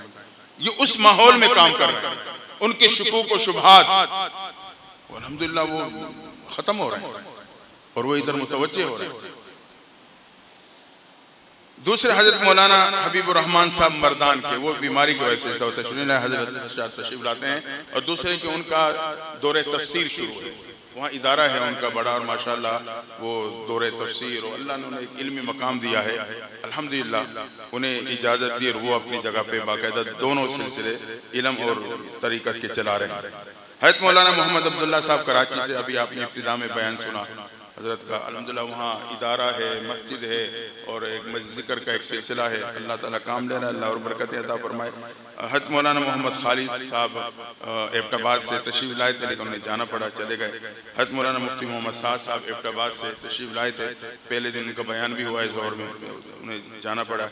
ये उस माहौल में काम कर रहे हैं, उनके शुकूक व शुबहात अल्हम्दुलिल्लाह वो खत्म हो रहे हैं और वो इधर मुतवज्जे हो रहे हैं। दूसरे हजरत मौलाना हबीबुर रहमान साहब मर्दान के, वो बीमारी की वजह से हजरत तशरीफ लाते हैं। और दूसरे कि उनका दौरे तफसीर शुरू है, वहाँ इदारा है उनका बड़ा, और माशाअल्लाह वो दौरे तफसीर, और अल्लाह ने उन्हें एक इल्मी मकाम दिया है। अल्हम्दुलिल्लाह उन्हें इजाज़त दी और वो अपनी जगह पे बाकायदा दोनों सिलसिले इल्म और तरीक़त के चला रहे हैं। हज़रत मौलाना मोहम्मद अब्दुल्ला साहब कराची से, अभी आपने इब्तिदा में बयान सुना, हज़रत का अल्हम्दुलिल्लाह वहाँ इदारा है, मस्जिद है और एक ज़िक्र का एक सिलसिला है। अल्लाह ताला काम ले रहा है, अल्लाह और बरकतें अता फरमाए। हज़रत मौलाना मोहम्मद खालिद साहब एबटाबाद से तशरीफ़ लाए थे, लेकिन उन्हें जाना पड़ा, चले गए। हज़रत मौलाना मुफ्ती मोहम्मद साद साहब एबटाबाद से तशरीफ़ लाए थे, पहले दिन उनका बयान भी हुआ है ज़ोहर में, उन्हें जाना पड़ा।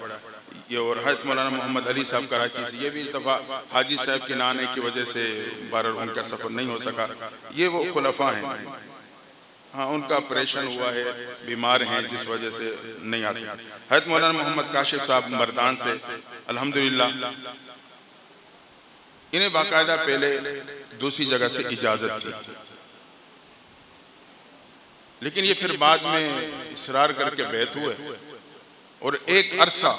ये और हज़रत मौलाना मोहम्मद अली साहब कराची से, ये भी इस दफ़ा हाजी साहब के ना आने की वजह से बार उनका सफ़र नहीं हो सका। ये वो खुलफा हैं, हाँ उनका ऑपरेशन हुआ है, बीमार हैं जिस वजह से नहीं आ सके। हज़रत मौलाना मोहम्मद काशिफ साहब मर्दान से अल्हम्दुलिल्लाह, इन्हें बाकायदा पहले दूसरी जगह से इजाज़त थी, लेकिन ये फिर बाद में इसरार करके बैत हुए और एक अरसा,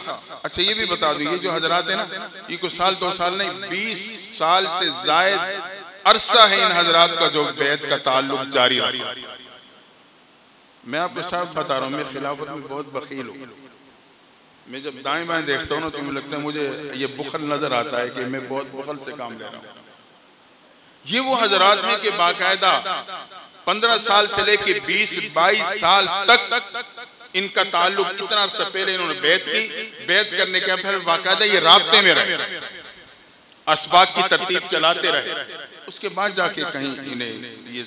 अच्छा ये भी बता दूं, ये जो हजरात है ना, ये कुछ साल 2 साल नहीं, 20 साल से जायद अरसा है इन हजरात का जो बैत का ताल्लुक जारी रहा। मैं आपको साफ बता रहा हूँ, मैं खिलाफत में बहुत बखील हूँ। मैं जब दाएं बाएं देखता हूँ ना तो मुझे लगता है, मुझे ये बुखल नजर आता है कि मैं बहुत बुखल से काम ले रहा हूँ। ये वो हजरात हैं कि बाकायदा 15 साल से लेके 20-22 साल तक इनका ताल्लुक, इतना अरसा पहले इन्होंने बैत की, बैत करने के फिर बाकायदा ये राब्ते में रहे, असबाब की तरतीब चलाते रहे, उसके बाद जाके कहीं इन्हें ये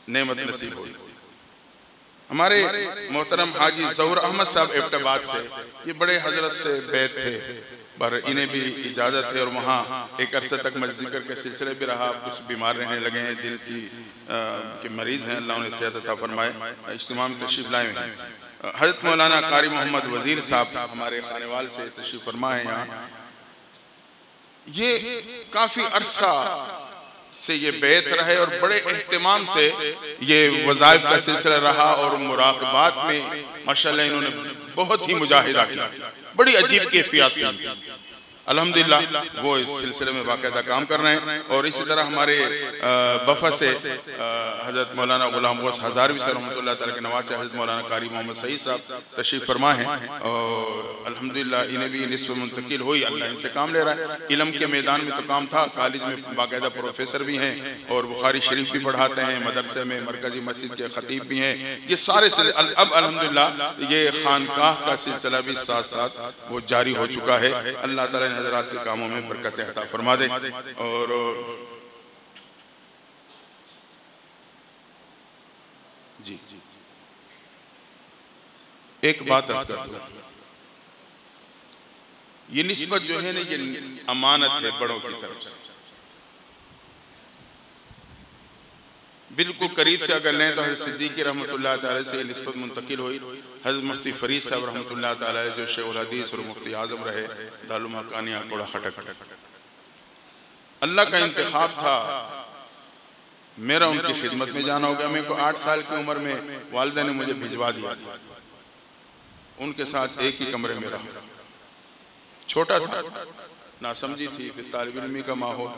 नेमत नसीब हुई। हमारे मोहतरम हाजी ज़हूर अहमद साहब एबटाबाद से, ये बड़े हजरत से बैत थे, पर इन्हें भी इजाज़त है और वहाँ एक अरसे तक मस्जिद के सिलसिले भी रहा। कुछ बीमार रहने लगे हैं, दिल की के मरीज़ हैं, अल्लाह उन्हें सेहत अता फरमाए। इज्तिमा में तशरीफ़ लाए हैं। हज़रत मौलाना कारी मोहम्मद वज़ीर साहब हमारे खानेवाल से तशरीफ़ फरमा है यहाँ। ये काफ़ी अरसा से ये बैत रहे और बड़े एहतिमाम से ये वज़ाइफ का सिलसिला रहा और मुराक़बात में माशाअल्लाह इन्होंने बहुत ही मुजाहिदा किया, बड़ी अजीब कैफियत थी। अल्हम्दुलिल्लाह वो इस सिलसिले में बाकायदा काम कर रहे हैं। और इसी तरह हमारे बफा से हज़रत मौलाना गुलाम गौस हज़ारवी से रहमतुल्लाह तआला के नवासे हज़रत मौलाना कारी मोहम्मद सईद साहब तशरीफ़ फरमा हैं और अल्हम्दुलिल्लाह इन्हें भी निस्ब मुंतकिल हुई, अल्लाह इनसे काम ले रहा है। इल्म के मैदान में तो काम था, कॉलेज में बाकायदा प्रोफेसर भी हैं और बुखारी शरीफ भी पढ़ाते हैं, मदरसे में मरकजी मस्जिद के खतीब भी हैं। ये सारे अब अल्हम्दुलिल्लाह ये खानकाह का सिलसिला भी साथ साथ वो जारी हो चुका है। अल्लाह ताला हज़रात के कामों में बरकत अता फरमा दे। और जी एक बात अर्ज़ कर दूं, ये निस्बत जो है ना, ये अमानत है बड़ों की तरफ से। बिल्कुल करीब से अगर लें तो हज़रत सिद्दीक़ रहमतुल्लाह तआला से निस्बत मुंतकिल हुई। हज़रत मुफ्ती फरीद साहब रहमतुल्लाह तआला जो शेखुल हदीस और मुफ्ती आज़म रहे दारुल हक़ानिया कोड़ा खटक, अल्लाह का इंतखाब था, मेरा उनकी खिदमत में जाना हो गया। मेरे को 8 साल की उम्र में वालिदा ने मुझे भिजवा दिया था, उनके साथ एक ही कमरे में रहा। छोटा था, नासमझी थी, फिर तालिब इल्मी का माहौल।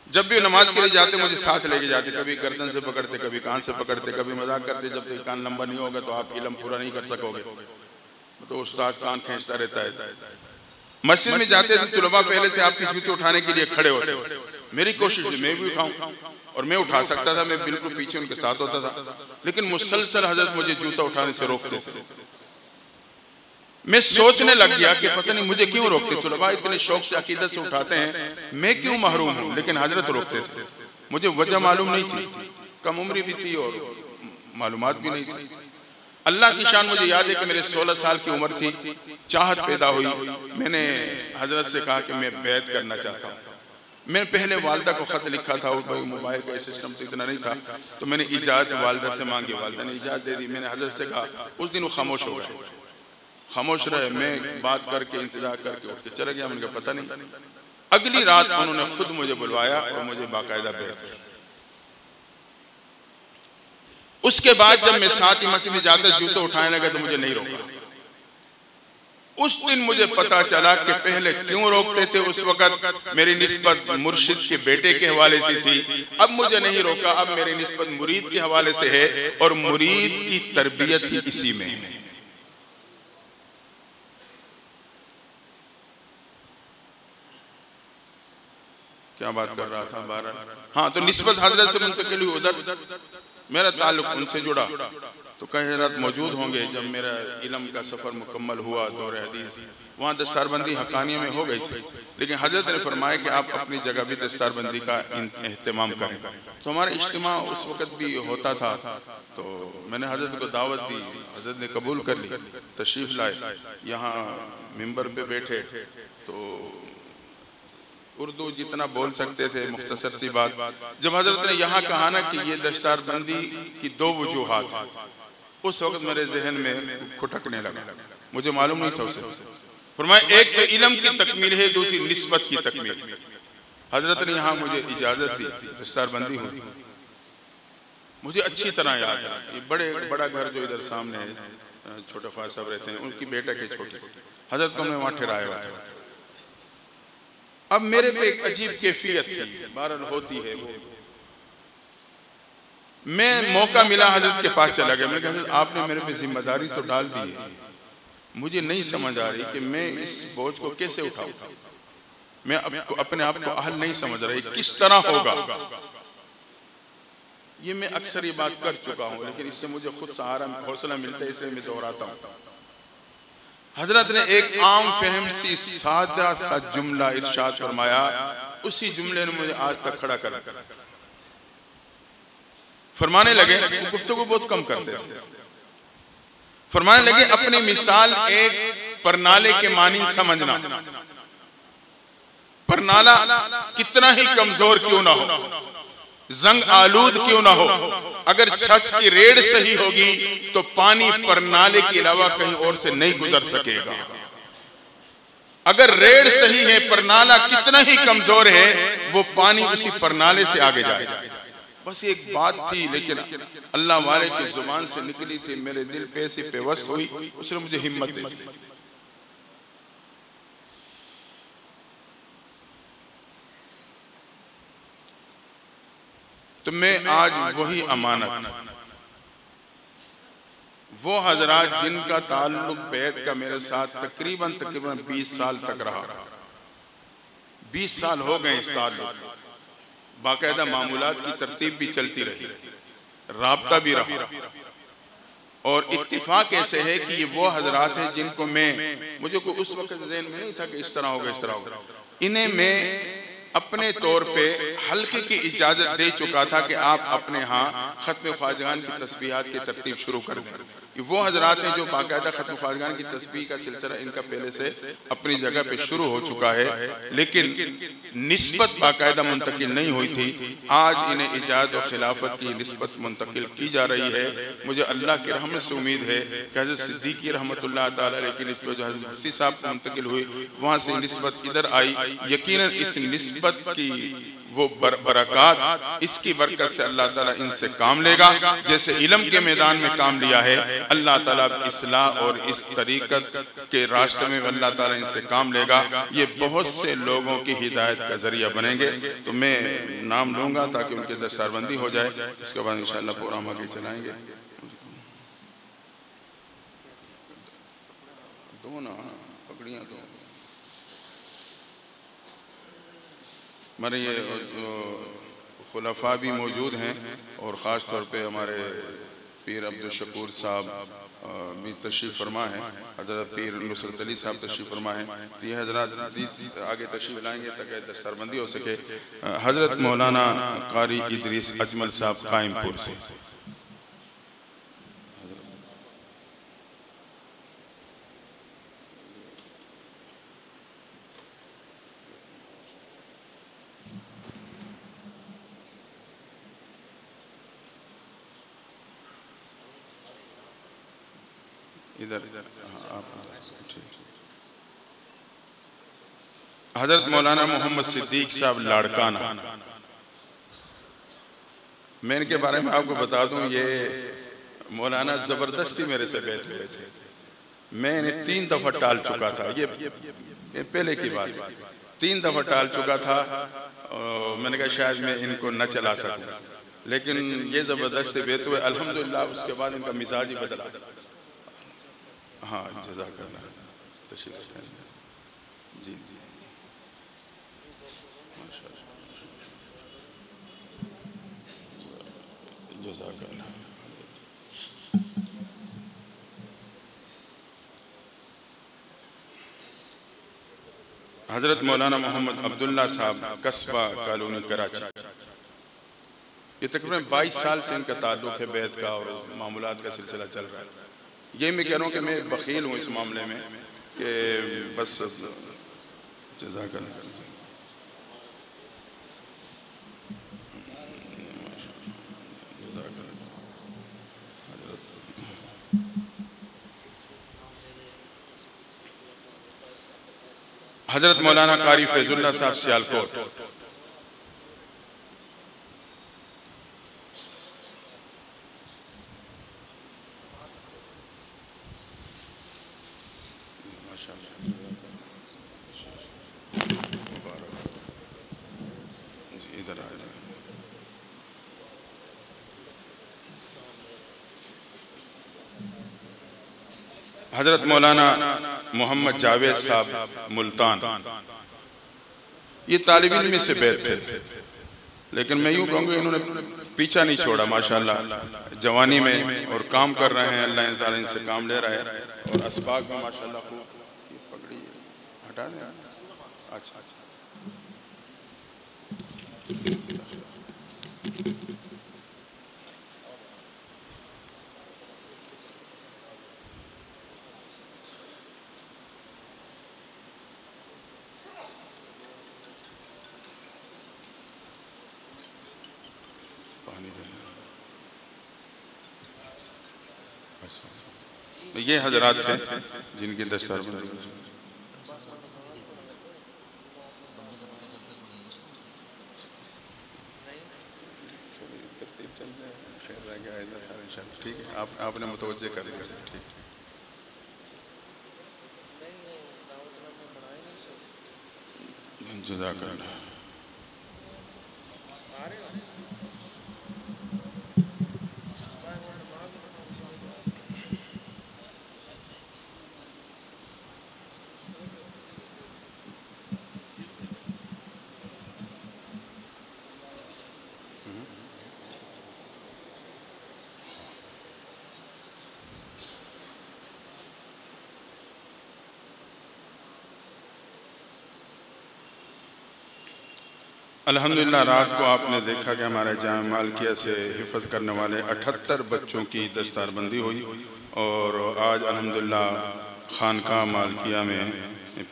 जब भी नमाज के लिए जाते मुझे साथ लेके जाते, कभी गर्दन से पकड़ते, कभी कान से पकड़ते, कभी मजाक करते, जब तक कान लंबा नहीं होगा तो आप इल्म पूरा नहीं कर सकोगे, तो उस्ताद कान खींचता रहता है। मस्जिद में जाते थे तुलबा पहले से आपके जूते उठाने के लिए खड़े होते, मेरी कोशिश है मैं भी उठाऊं और मैं उठा सकता था, मैं बिल्कुल पीछे उनके साथ होता था, लेकिन मुसलसल हजरत मुझे जूता उठाने से रोकते थे। मैं सोचने लग गया कि पता नहीं मुझे क्यों रोकते, तुलबा इतने शौक से अकीदत से उठाते हैं, मैं क्यों महरूम हूँ, लेकिन हजरत रोकते थे। मुझे वजह मालूम नहीं थी, कम उम्री भी थी और मालूमात भी नहीं थी। अल्लाह की शान, मुझे याद है कि मेरे 16 साल की उम्र थी, चाहत पैदा हुई, मैंने हजरत से कहा कि मैं बैत करना चाहता हूँ। मैंने पहले वालिदा को खत लिखा था, उस भाई मोबाइल का सिस्टम तो इतना नहीं था, तो मैंने इजाज़त वालिदा से मांगी, वालिदा ने इजाज़त दे दी। मैंने हजरत से कहा, उस दिन वो खामोश हो गए, खामोश रहे। मैं बात करके इंतजार करके उठ के चला गया, मैंने कहा पता नहीं। अगली रात उन्होंने खुद मुझे बुलवाया और मुझे बाकायदा बैत की। उसके बाद जब मैं साथ ही मस्जिद में जाकर जूते उठाने लगा तो मुझे नहीं रोका। उस दिन मुझे पता चला कि पहले क्यों रोकते थे। उस वक्त मेरी निस्बत मुर्शिद के बेटे के हवाले से थी, अब मुझे नहीं रोका, अब मेरी निस्बत मुरीद के हवाले से है और मुरीद की तरबियत ही इसी में है। क्या बात कर रहा था बारह, हाँ, तो निस्बत हजरत से मुंतकिल हुई उधर। मेरा ताल्लुक उनसे जुड़ा। तो कई हज़रात मौजूद होंगे जब मेरा इल्म का सफ़र मुकम्मल हुआ, दौर हदीस वहाँ दस्तारबंदी हक़ानिया में हो गई थी, लेकिन हज़रत ने फरमाया कि आप अपनी जगह भी दस्तारबंदी का एहतमाम करें। तो हमारा इज्तिमा उस वक़्त भी होता था, तो मैंने हज़रत को दावत दी, हज़रत ने कबूल कर ली, तशरीफ़ लाए, यहाँ मिंबर पे बैठे। तो उर्दू जितना बोल सकते थे, मुख्तसर सी बात। जब हज़रत ने यहाँ कहा ना कि ये दस्तारबंदी की दो वजूहात हैं, उस वक्त मेरे जहन में खुटकने लगा, मुझे मालूम नहीं था उसे। फरमाया एक तो इल्म की तकमील है, दूसरी निस्बत की तकमील। हजरत ने यहाँ मुझे इजाजत दी, दस्तारबंदी हुई। मुझे अच्छी तरह याद है, ये बड़ा घर जो इधर सामने है, छोटा ख्वाजा साहब रहते हैं, उनकी बेटा के छोटे, हजरत को मैं वहाँ ठहराया हुआ था। अब मेरे पे एक अजीब कैफियत थी, बहरहाल होती है वो। मैं मौका मिला हजरत के पास चला गया। मैं कहा आपने मेरे पे जिम्मेदारी तो डाल दी है, मुझे नहीं समझ आ रही कि मैं इस बोझ को कैसे उठाऊं। मैं अपने आप को अहल नहीं समझ रही, किस तरह होगा। ये मैं अक्सर ये बात कर चुका हूं, लेकिन इससे मुझे खुद सहारा हौसला मिलता है, इसलिए मैं दोहराता हूं। हजरत ने एक आम फहम सी सादा सा जुमला इरशाद फरमाया, उसी जुमले ने मुझे आज तक खड़ा कर फरमाने लगे। गुफ्तगू बहुत कम करते थे। फरमाने लगे अपनी मिसाल एक परनाले के मानी समझना। परनाला कितना ही कमजोर क्यों ना हो, जंग आलूद क्यों ना हो, अगर छत की रेड़ सही होगी तो पानी परनाले के अलावा कहीं और से नहीं गुजर सकेगा। अगर रेड़ सही है, परनाला कितना ही कमजोर है, वो पानी उसी परनाले से आगे जाएगा। बस एक बात थी, लेकिन अल्लाह वाले की जुबान से निकली थी, मेरे दिल पे से पेवस्त हुई, उसने मुझे हिम्मत दी। तो मैं आज वही अमानत, वो हजरात जिनका ताल्लुक बैत का मेरे साथ तकरीबन 20 साल तक रहा, 20 साल हो गए इस ताल्लुक, बाकायदा मामूलात की तरतीब भी चलती रही, राब्ता भी रहा, और इत्तिफाक ऐसे है कि ये वो हजरात हैं जिनको मुझे को उस वक्त ज़हन में नहीं था कि इस तरह होगा, इस तरह होगा। इन्हें मैं अपने तौर पे हल्के की इजाजत दे चुका था कि आप अपने यहाँ खत्म ख्वाजगान की तस्बीहात की तरतीब शुरू कर दें। ये वो हजरात हैं जो बाकायदा खत्म ख्वाजगान की तस्बीह का सिलसिला इनका पहले से अपनी जगह पे शुरू हो चुका है, लेकिन निस्बत बाकायदा मुंतकिल नहीं हुई थी। आज इन्हें इजाज़त और खिलाफत की निस्बत मुंतकिल की जा रही है। मुझे अल्लाह की रहमत से उम्मीद है कि हज़रत सिद्दीकी रहमतुल्लाह ताला अलैह की निस्बत जो हज़रत मुफ्ती साहब को मुंतकिल हुई, वहाँ से निस्बत इधर आई। यकीनन इस निस्बत की वो बरकत, इसकी बरकत से अल्लाह ताला इनसे काम लेगा, जैसे इल्म के मैदान में काम लिया है। अल्लाह ताला इस्लाह और इस तरीक़त के रास्ते में अल्लाह ताला इनसे काम लेगा। ये बहुत से लोगों की हिदायत का जरिया बनेंगे। तो मैं नाम लूँगा ताकि उनकी दस्तारबंदी हो जाए, इसके बाद इंशाअल्लाह प्रोग्राम आगे चलाएँगे। दो ना पकड़ियाँ दो हमारे ये खुलफा भी मौजूद हैं, और ख़ास तौर पे हमारे पीर अब्दुल शकूर साहब भी तशरीफ़ फरमा है, हज़रत पीर नुसरत अली साहब तशरीफ़ फरमा है। तो ये हज़रत आगे तशरीफ़ लाएंगे ताकि दस्तारबंदी हो सके। हज़रत मौलाना कारी इदरीस अजमल साहब कायमपुर से। इधर आप हजरत मौलाना मोहम्मद सिद्दीक साहब लाड़काना। मैं इनके बारे में आपको बता दूं, ये मौलाना ज़बरदस्ती मेरे से बैठ गए थे। मैं इन्हें 3 दफ़ा टाल चुका था, ये पहले की बात है, 3 दफ़ा टाल चुका था। मैंने कहा शायद मैं इनको न चला सकूं, लेकिन ये ज़बरदस्ती बैठे हुए, अल्हम्दुलिल्लाह उसके बाद इनका मिजाज ही बदला। हाँ, जज़ाकल्लाह, तशरीफ़ जी जी, हज़रत मौलाना मोहम्मद अब्दुल्ला साहब, कस्बा कॉलोनी, कराची। ये तकरीबन 22 साल से इनका ताल्लुक़ है बैत का और मामूलात का सिलसिला चल रहा है। ये मैं कह रहा हूँ कि मैं बखील हूँ इस मामले में कि बस जज़ाकल्लाह। हज़रत मौलाना कारी फैजुल्लाह साहब, सियालकोट। इधर आ जाए। हज़रत मौलाना मोहम्मद जावेद साहब, मुल्तान। ये तालिब इल्म में से बैत थे, लेकिन मैं यूँ कहूँगा इन्होंने पीछा नहीं छोड़ा माशाल्लाह। जवानी में और काम कर रहे हैं, अल्लाह इंसान इनसे काम ले रहा है और असबाग में माशाल्लाह खूब। ये पगड़ी हटा दें। अच्छा अच्छा, ये हजरात थे जिनकी दस्तारबंदी। ठीक है, आपने मुतवज्जे कर लिया। ठीक, जज़ाकल्लाह। अल्हम्दुलिल्लाह, रात को आपने देखा कि हमारे जाम मालकिया से हिफ़्ज़ करने वाले 78 बच्चों की दस्तारबंदी हुई और आज अल्हम्दुलिल्लाह खानका मालकिया में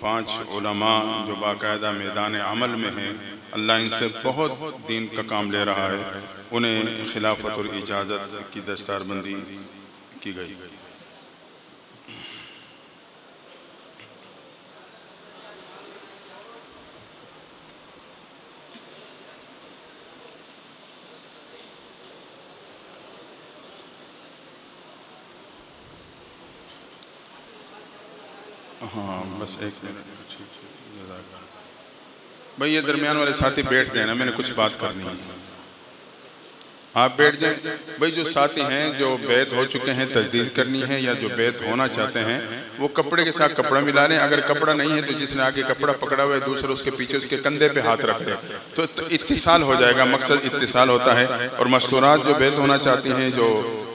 5 उलमा जो बाकायदा मैदान अमल में हैं, अल्लाह इनसे बहुत दीन का काम ले रहा है, उन्हें खिलाफत और इजाज़त की दस्तारबंदी की गई। हाँ बस एक मिनट भाई, ये दरमियान वाले साथी बैठ जाए ना, मैंने कुछ बात करनी है। आप बैठ जाएं भाई। जो साथी हैं जो बैत हो चुके हैं, तजदीद करनी है, या जो बैत होना चाहते हैं वो कपड़े के साथ कपड़ा मिला लें। अगर कपड़ा नहीं है तो जिसने आगे कपड़ा पकड़ा हुआ है दूसरा उसके पीछे उसके कंधे पे हाथ रख दे तो इत्तिसाल हो जाएगा। मकसद इत्तिसाल होता है। और मस्तूरात जो बैत होना चाहती हैं, जो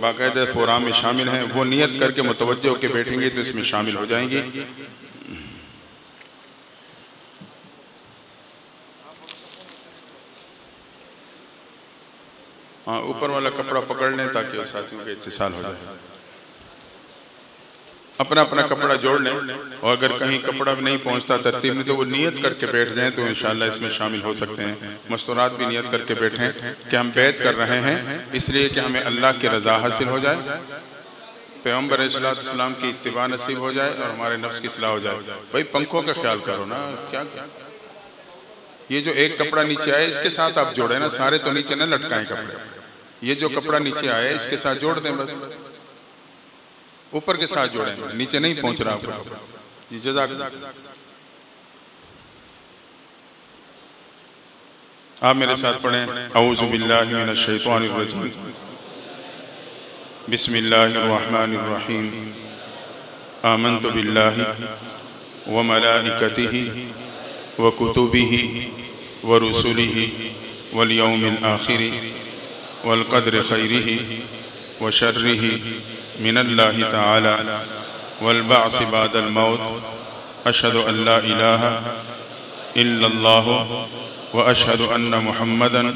बाकायदा प्रोग्राम में शामिल हैं, वो नियत करके मुतवज्जे होकर बैठेंगे तो इसमें शामिल हो जाएंगी। हाँ, ऊपर वाला कपड़ा पकड़ लें ताकि साथियों का इत्तिसाल हो जाए। अपना अपना कपड़ा जोड़ लें और अगर कहीं कपड़ा भी नहीं पहुंचता तरतीब में तो वो नियत करके बैठ जाएं तो इंशाल्लाह इसमें शामिल हो सकते हैं। मस्तूरात भी नियत करके बैठें कि हम बैत कर रहे हैं इसलिए कि हमें अल्लाह की रज़ा हासिल हो जाए, पैगम्बर अलैहिस्सलाम की इत्तिबा नसीब हो जाए और हमारे नफ्स की इस्लाह हो जाए। भाई पंखों का ख्याल करो ना, क्या क्या ये जो एक कपड़ा नीचे आया इसके साथ आप जोड़े ना, सारे तो नीचे न लटकाएं कपड़े। ये जो कपड़ा नीचे आया इसके साथ जोड़ दें, बस ऊपर के साथ जोड़ें, नीचे नहीं पहुंच रहा आपका। जी जज़ाकल्लाह। आप मेरे साथ पढ़ें, औज़ु बिल्लाहि मिनश शैतानिर रजीम, बिस्मिल्लाहिर रहमानिर रहीम, आमन्तु बिल्लाहि व मलाइकतिहि व कुतुबिहि व रुसुलिहि वल यौमिल आखिरि वल क़द्र ख़ैरिही व शर्रिही मिनल्लाहि तआला वल बअस बअदल मौत अशहदु अल्ला इलाहा इल्लल्लाह व अशहदु अन्न मुहम्मदन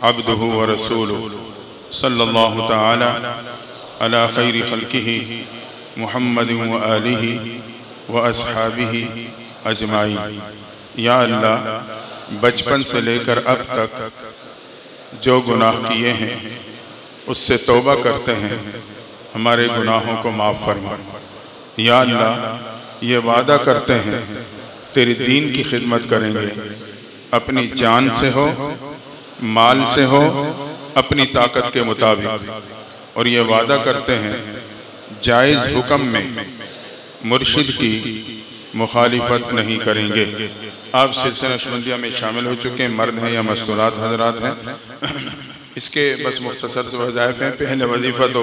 अब्दुहु व रसूलुहु सल्लल्लाहु तआला अला खैरि खल्किही मुहम्मदिन व आलिही व अस्हाबिही अजमाइन। या अल्लाह, बचपन से लेकर अब तक जो गुनाह किए हैं उससे तौबा करते हैं, हमारे गुनाहों को माफ़ फरमा। या अल्लाह, ये वादा करते हैं तेरी दीन की खिदमत करेंगे, अपनी जान से हो, माल से हो, अपनी ताकत के मुताबिक। और ये वादा करते हैं जायज़ हुक्म में मुर्शिद की मुखालिफत नहीं करेंगे। आप सिलसिला नक्शबंदिया में शामिल हो चुके हैं, मर्द हैं या मस्तूरात हजरात हैं। इसके बस मुख्तसर से वज़ाइफ हैं। पहले वजीफ़ा तो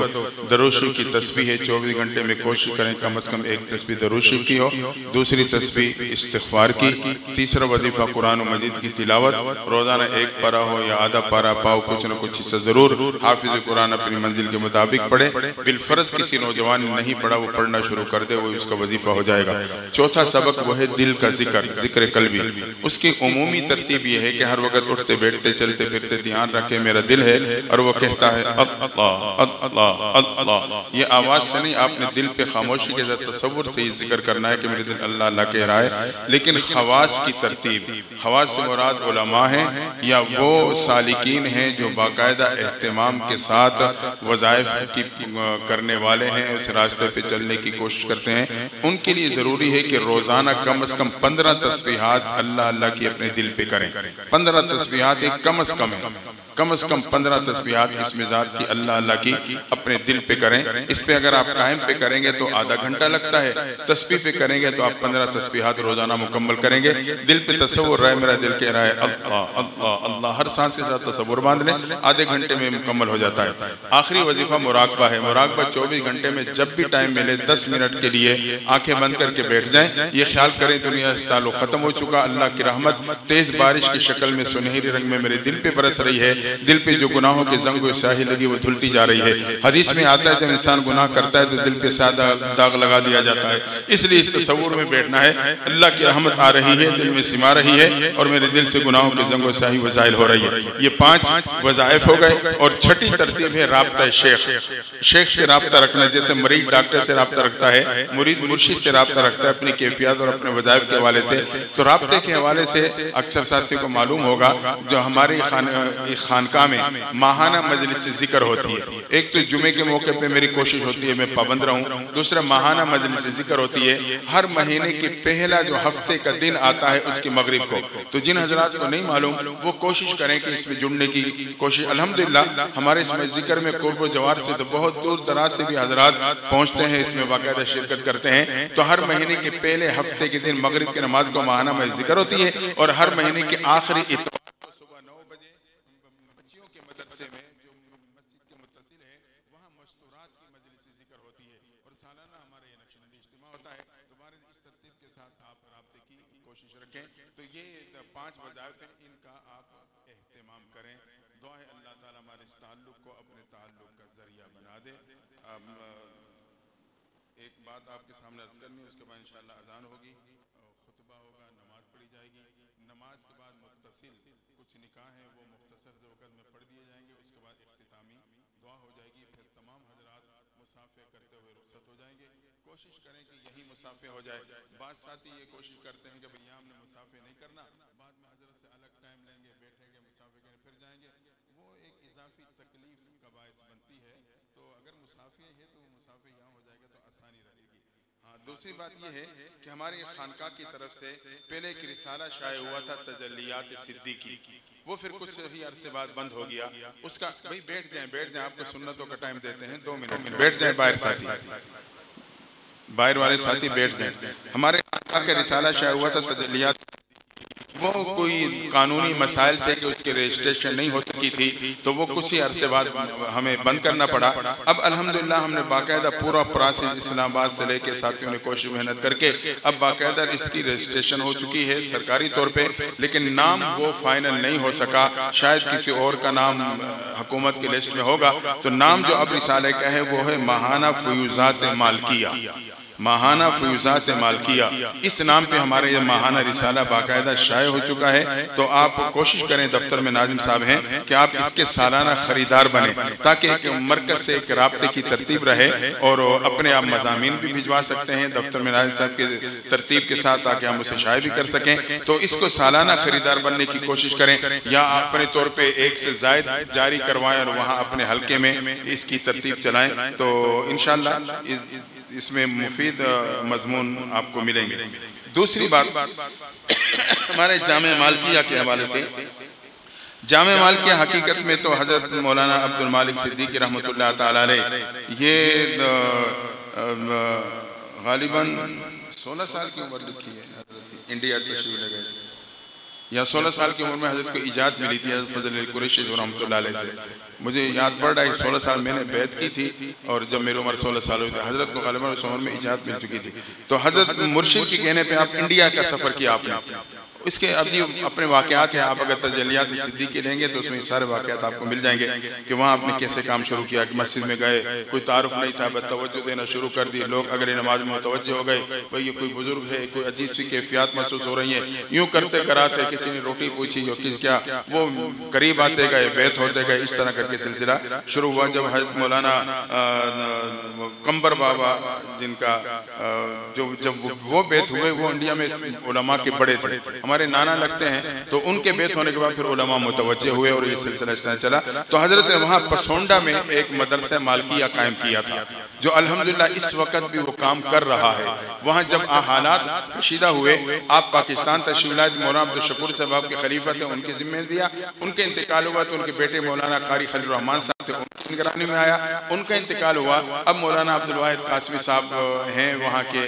दरूद शरीफ की तस्बीह है, 24 घंटे में कोशिश करें कम अज़ कम एक तस्बीह दरूद शरीफ की हो, दूसरी तस्बीह इस्तिग़फ़ार की, तीसरा वजीफ़ा कुरान मजीद की तिलावत, रोज़ाना एक पारा हो या आधा पारा पाओ, कुछ न कुछ हिस्सा ज़रूर हाफिज़ कुरान अपनी मंजिल के मुताबिक पढ़े। बिलफ़र्ज़ किसी नौजवान ने नहीं पढ़ा, वो पढ़ना शुरू कर दे, वो उसका वजीफ़ा हो जाएगा। चौथा सबक वह है दिल का ज़िक्र कल्बी। उसकी उमूमी तरतीब यह है कि हर वक्त उठते बैठते चलते फिरते ध्यान रखे मेरा दिल है और वो कहता है अल्लाह अल्लाह अल्लाह। ये आवाज़ से नहीं, आपने दिल पे खामोशी के साथ तसव्वुर से ही जिक्र करना है कि मेरे दिल अल्लाह अल्लाह कह रहा है। लेकिन खवास की तरतीब, खवास से मुराद उलमा हैं या वो सालिकीन हैं जो बाकायदा एहतमाम के साथ वज़ाइफ की करने वाले हैं, उस रास्ते पे चलने की कोशिश करते हैं। उनके लिए ज़रूरी है कि रोज़ाना कम अज़ कम 15 तस्बीहात अल्लाह अल्लाह की अपने दिल पे करें। 15 तस्बीहात एक कम अज़ कम है, कम अज़ कम 15 तस्बीहात इस मिजाज की अल्लाह अल्लाह की अपने दिल पे करें। इस पे अगर आप टाइम पे करेंगे तो आधा घंटा लगता है, तस्बीह पे करेंगे तो आप 15 तस्बीहात रोजाना मुकम्मल करेंगे। दिल पे तसव्वुर रहे, मेरा दिल कह रहा है अल्लाह अल्लाह अल्लाह, हर सांस के साथ तसव्वुर बांध लें, आधे घंटे में मुकम्मल हो जाता है। आखिरी वजीफा मुराकबा है। मुराकबा 24 घंटे में जब भी टाइम मिले 10 मिनट के लिए आंखें बंद करके बैठ जाएं। ये ख्याल करें दुनिया से ताल्लुक खत्म हो चुका, अल्लाह की रहमत तेज बारिश की शक्ल में सुनहरी रंग में मेरे दिल पे बरस रही है। दिल पे जो गुनाहों की जंग स्याही लगी वो धुलती जा रही है। हदीस में आता है जब इंसान गुनाह करता है तो दिल पे सादा दाग लगा दिया जाता है। इसलिए इस तसव्वुर में बैठना है अल्लाह की रहमत आ रही है, दिल में सिमा रही है और मेरे दिल से गुनाहों की जंग स्याही वज़ाइल हो रही है। ये 5 वज़ाइफ हो गए। और छठी तरतीब है राब्ता शेख। शेख से राब्ता रखना, जैसे मरीज डॉक्टर से राब्ता रखता है, मुरीद मुर्शिद से राब्ता रखता है अपनी कैफियत और अपने वज़ाइफ के हवाले से। तो राब्ते के हवाले से अक्सर साथियों को मालूम होगा जो हमारी खानका में माहाना मजलिस से जिक्र होती है। एक तो जुमे के मौके पे मेरी कोशिश होती है मैं पाबंद रहूं, दूसरा माहाना मजलिस से जिक्र होती है हर महीने के पहला जो हफ्ते का दिन आता है उसकी मगरिब को। तो जिन हजरात को नहीं मालूम वो कोशिश करें कि इसमें जुड़ने की कोशिश। अल्हम्दुलिल्लाह हमारे इसमें जिक्र में कुर्ब जवार से तो बहुत दूर दराज से भी हजरात पहुंचते हैं, इसमें बाकायदा शिरकत करते हैं। तो हर महीने के पहले हफ्ते के दिन मगरिब की नमाज को माहाना में जिक्र होती है और हर महीने के आखिरी तो ये 5 वज़ाइफ हैं, इनका आप एहतमाम करें। दुआ है अल्लाह ताला हमारे इस ताल्लुक़ को अपने ताल्लुक़ का ज़रिया बना दे। एक बात आपके सामने अर्ज़ करनी है, उसके बाद इंशाअल्लाह अज़ान होगी, खुतबा होगा, नमाज पढ़ी जाएगी। नमाज के बाद मुत्तसिल कुछ निकाह हैं वो मुख्तसर से वक़्त में पढ़ दिए जाएंगे। उसके बाद इख्तितामी दुआ हो जाएगी। फिर तमाम हज़रात मुसाफ़े करते हुए रुख़्सत हो जाएंगे। कोशिश करें कि यही मुसाफ़े हो जाए। बाद साथी ये कोशिश करते हैं कि भैया हमने मुसाफ़े नहीं करना, बाद में हज़रत से अलग टाइम लेंगे, बैठेंगे, मुसाफ़े करें, फिर जाएंगे। वो एक इजाफी तकलीफ का बायस बनती है। तो अगर मुसाफ़े है तो मुसाफ़े यहाँ हो जाएगा तो आसानी रहेगी। हाँ, दूसरी बात ये है कि हमारी खानका की तरफ से पहले एक रिसाला शाये हुआ था तजल्लियात सिद्दीकी, वो फिर कुछ ही अरसे बाद बंद हो गया। उसका भाई बैठ जाएं, आपको सुन्नतों का टाइम देते हैं 2 मिनट, बैठ जाएं बाहर साथी, बाहर वाले साथी बैठ जाएं। हमारे खानका का रिसाला शाये हुआ था तजल्लियात, वो कोई कानूनी मसाइल थे कि उसके रजिस्ट्रेशन नहीं हो सकी थी, तो वो कुछ ही अरसे बाद हमें बंद करना पड़ा। अब अल्हम्दुलिल्लाह हमने बाकायदा पूरा प्रोसेस इस्लामाबाद से लेके साथियों ने कोशिश मेहनत करके अब बाकायदा इसकी रजिस्ट्रेशन हो चुकी है सरकारी तौर पे, लेकिन नाम वो फाइनल नहीं हो सका। शायद किसी और का नाम हुकूमत की लिस्ट में होगा। तो नाम जो अब रिसाले का है वो है माहाना फ़ुयूज़ात मालकिया, माहाना फ़ुयूज़ात मालकिया। इस नाम पे हमारे ये माहाना रिसाला बाकायदा शाये हो चुका है। तो आप कोशिश करें, दफ्तर में नाजिम साहब हैं, कि आप इसके सालाना ख़रीदार बने, ताकि एक मरकज़ से एक राब्ते की तरतीब रहे और अपने आप मज़ामीन भी भिजवा सकते हैं दफ्तर में नाजिम साहब के तरतीब के साथ, ताकि हम उसे शाये भी कर सकें। तो इसको सालाना ख़रीदार बनने की कोशिश करें, या अपने तौर पर एक से ज़ायद जारी करवाएँ और वहाँ अपने हल्के में इसकी तरतीब चलाएँ। तो इंशाअल्लाह इसमें मुफीद मजमून आपको मिलेंगे। दूसरी बात हमारे जामे मालकिया के हवाले से, जामे मालकिया हकीकत में तो हज़रत मौलाना अब्दुल मालिक सिद्दीकी रहमतुल्लाह ताला अलैह ये गालिबन 16 साल की उम्र लिखी है हज़रत की, इंडिया तशरीफ ले गए या 16 साल की उम्र में हज़रत को इजाज़त मिली थी हज़रत फ़ज़ल कुरैशी रहमतुल्लाह अलैह से। मुझे याद पड़ रहा है 16 साल मैंने बैत की थी और जब मेरी उम्र 16 साल हुई थी हज़रत को गालिबन उस उम्र में इजाज़त मिल चुकी थी। तो हज़रत मुर्शिद के कहने पे आप इंडिया का सफ़र किया आपने, इसके अभी अपने वाक़यात हैं, आप अगर तजलियात सिद्दीकी लेंगे तो उसमें सारे वाक़यात आपको मिल जाएंगे कि वहाँ आपने कैसे काम शुरू किया, कि मस्जिद में गए, कोई तारुफ नहीं था, बस तवज्जो देना शुरू कर दी, लोग अगले नमाज में मुतवज्जो हो गए, भाई ये कोई बुजुर्ग है, कोई अजीब सी कैफियत महसूस हो रही है, यूँ करते कराते किसी ने रोटी पूछी हो कि क्या, वो करीब आते गए, बैत होते गए, इस तरह करके सिलसिला शुरू हुआ। जब हज़रत मौलाना कंबर बाबा जिनका जब वो बैत हुए, वो इंडिया में उलमा के बड़े थे, हमारे नाना लगते हैं, तो उनके बैत होने के बाद फिर उलमा मुतवज्जे हुए और ये सिलसिला इस तरह चला। तो हजरत ने वहाँ पसोंडा में एक मदरसा मालकिया कायम किया था, जो अल्हम्दुलिल्लाह इस वक्त भी वो काम कर रहा है। वहाँ जब हालात कशीदा हुए, आप पाकिस्तान तशरीफ लाए, मौलाना अब्दुल शकूर साहब के खलीफा थे, उनके जिम्मे दिया, उनके इंतकाल हुआ तो उनके बेटे मौलाना कारी खलील रहमान साहब थे, उनकी निगरानी में आया, उनका इंतकाल हुआ। अब मौलाना अब्दुल वाहिद कासमी साहब हैं वहाँ के,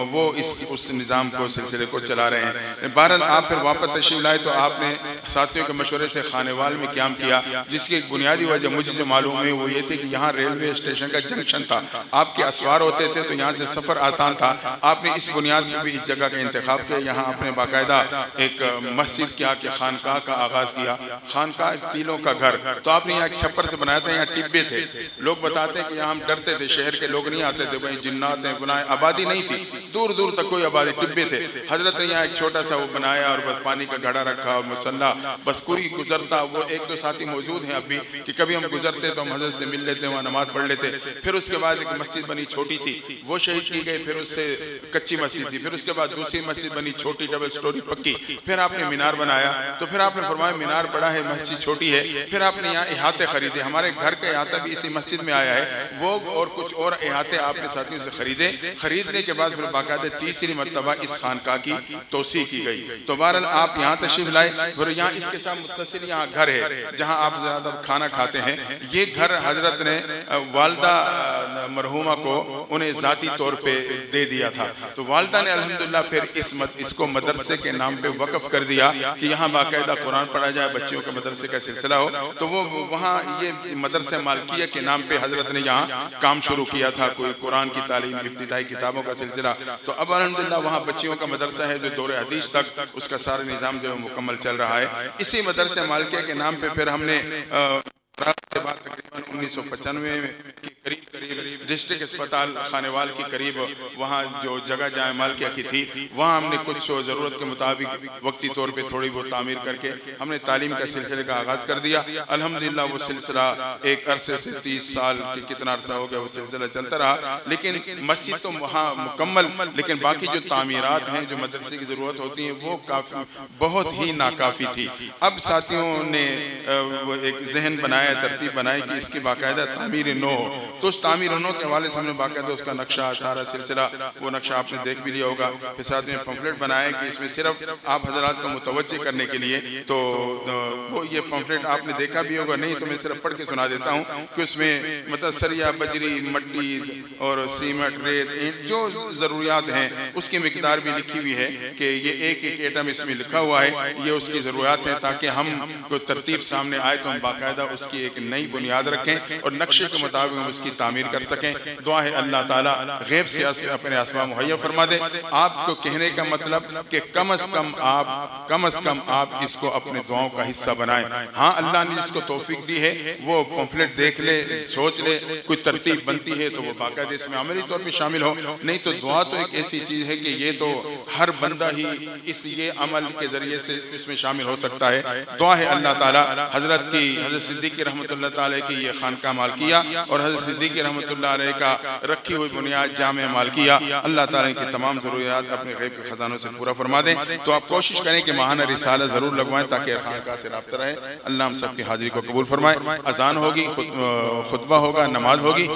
वो उस निज़ाम को सिलसिले को चला रहे हैं। बहरहाल आप फिर वापस तशरीफ लाए तो आपने साथियों के मशवरे से खानेवाल में क्याम किया, जिसकी बुनियादी वजह मुझे जो मालूम है वो ये थी कि यहाँ रेलवे स्टेशन का जंक्शन था, आपके असवार होते थे तो यहाँ से सफ़र आसान था। आपने इस बुनियाद पर भी इस जगह का इंतखाब किया, यहाँ आपने बाकायदा एक मस्जिद क्या कि खानकाह का आगाज़ किया, खानकाह तीलों का घर। तो आपने यहाँ एक छप्पर से बनाया था, यहाँ टिब्बे थे, लोग बताते हैं कि यहाँ हम डरते थे, शहर के लोग नहीं आते थे, वहीं जिन्नात हैं, गुनाह, आबादी नहीं थी, दूर दूर तक कोई आबादी, टिब्बे थे। हजरत ने यहाँ एक छोटा सा वो बनाया और बस पानी का घड़ा रखा और मुसल्ला, बस कोई गुजरता, वो एक दो साथी मौजूद हैं अभी कि कभी हम गुजरते तो हम हजरत से मिल लेते, वहाँ नमाज पढ़ लेते। फिर उसके बाद एक मस्जिद बनी छोटी सी, वो शहीद की गई, फिर उससे कच्ची मस्जिद थी, फिर उसके बाद दूसरी मस्जिद बनी छोटी डबल स्टोरी पक्की, फिर आपने मीनार बनाया, तो फिर आपने फरमाया मीनार बड़ा है, मस्जिद छोटी है, फिर आपने यहाँ इहाते खरीदे, हमारे घर का इहाता भी इसी मस्जिद में आया है, वो और कुछ और इहाते आपने साथियों से खरीदे। खरीदने के बाद फिर बाकायदा तीसरी मरतबा इस खानकाह की तोसी की गई। तो बहरहाल आप यहाँ तशरीफ लाए, फिर यहाँ इसके साथ मुत्तसिल यहाँ घर है जहाँ आप ज़्यादा खाना खाते हैं। ये घर हजरत ने वालदा मरहूमा को उन्हें ज़ाती तौर पे दे दिया था, तो वालदा ने अल्हम्दुलिल्लाह फिर इसको मदरसे के नाम पे वक़्फ़ कर दिया कि यहाँ बाकायदा कुरान पढ़ा जाए, बच्चियों के मदरसे का सिलसिला हो। तो वो वहाँ ये मदरसा मालकिया के नाम पे हजरत ने यहाँ काम शुरू किया था, कोई कुरान की तालीम, इब्तिदाई किताबों का सिलसिला। तो अब अल्हम्दुलिल्लाह वहाँ बच्चियों का मदरसा है जो दौरे हदीस तक उसका सारा निज़ाम जो है मुकम्मल चल रहा है। इसी मदरसे मालकिया के नाम पे फिर हमने तकरीबन 1995 के करीब डिस्ट्रिक्ट अस्पताल खानेवाल के करीब वहाँ जो जगह जाए मालकिया की थी, वहाँ हमने कुछ ज़रूरत के मुताबिक वक्ती तौर पे थोड़ी बहुत तामीर करके हमने तालीम का सिलसिले का आगाज़ कर दिया। अल्हम्दुलिल्लाह वो सिलसिला एक अरसे से 30 साल के कितना अरसा हो गया वो सिलसिला चलता रहा। लेकिन मस्जिद तो वहाँ मुकम्मल, लेकिन बाकी जो तामीरात हैं, जो मदरसे की ज़रूरत होती हैं, वो काफ़ी बहुत ही नाकाफ़ी थी। अब साथियों ने एक जहन बनाया, तरतीब बनाई कि इसकी बाकायदा तामीर नो हो, तो उस तामीर होने के हवाले से हमने बाकायदा उसका नक्शा, सारा सिलसिला, वो नक्शा आपने देख भी लिया होगा। फिर साथ में पंफलेट बनाया कि इसमें सिर्फ आप हजरात को मुतवज्जे करने के लिए, तो वो ये पंफलेट आपने देखा भी होगा, नहीं तो मैं सिर्फ पढ़ के सुना देता हूँ कि उसमें मतलब सरिया, बजरी, मट्टी और सीमेंट, रेत, ईंट, जो ज़रूरियात हैं उसकी मिकदार भी लिखी हुई है कि ये एक एक आइटम इसमें लिखा हुआ है, ये उसकी ज़रूरियात है, ताकि हम को तरतीब सामने आए तो हम बाकायदा उसकी एक नई बुनियाद रखें और नक्शे के मुताबिक हम उसकी तामीर कर सकें। दुआ है अल्लाह ताला गैब से अपने असबाब मुहैया फरमा दे। आपको कहने का मतलब कि कम अज़ कम आप इसको अपने दुआओं का हिस्सा बनाएं। हाँ, अल्लाह ने जिसको तौफीक दी है वो पंफलेट देख ले, सोच ले, कोई तरतीब बनती है तो वो बाकायदा इसमें अमली तौर पर शामिल हो। नहीं तो दुआ तो एक ऐसी चीज़ है कि ये तो हर बंदा ही ये अमल के ज़रिए से इसमें शामिल हो सकता है। दुआ है अल्लाह ताला हज़रत सिद्दीक़ रहमतुल्लाह ताला की ये खानका मालकिया और हज़रत सिद्दीक़ रहमतुल्लाह अलैह का रखी हुई बुनियाद जामे मालकिया, अल्लाह ताला की तमाम ज़रूरियात अपने गैब के ख़जानों से पूरा फरमा दें। तो आप कोशिश करें कि माहाना रिसाला ज़रूर लगवाएं ताकि खानका से राब्ता रहे। अल्लाह हम सब की हाज़िरी को कबूल फरमाए। अजान होगी, खुतबा होगा, नमाज होगी,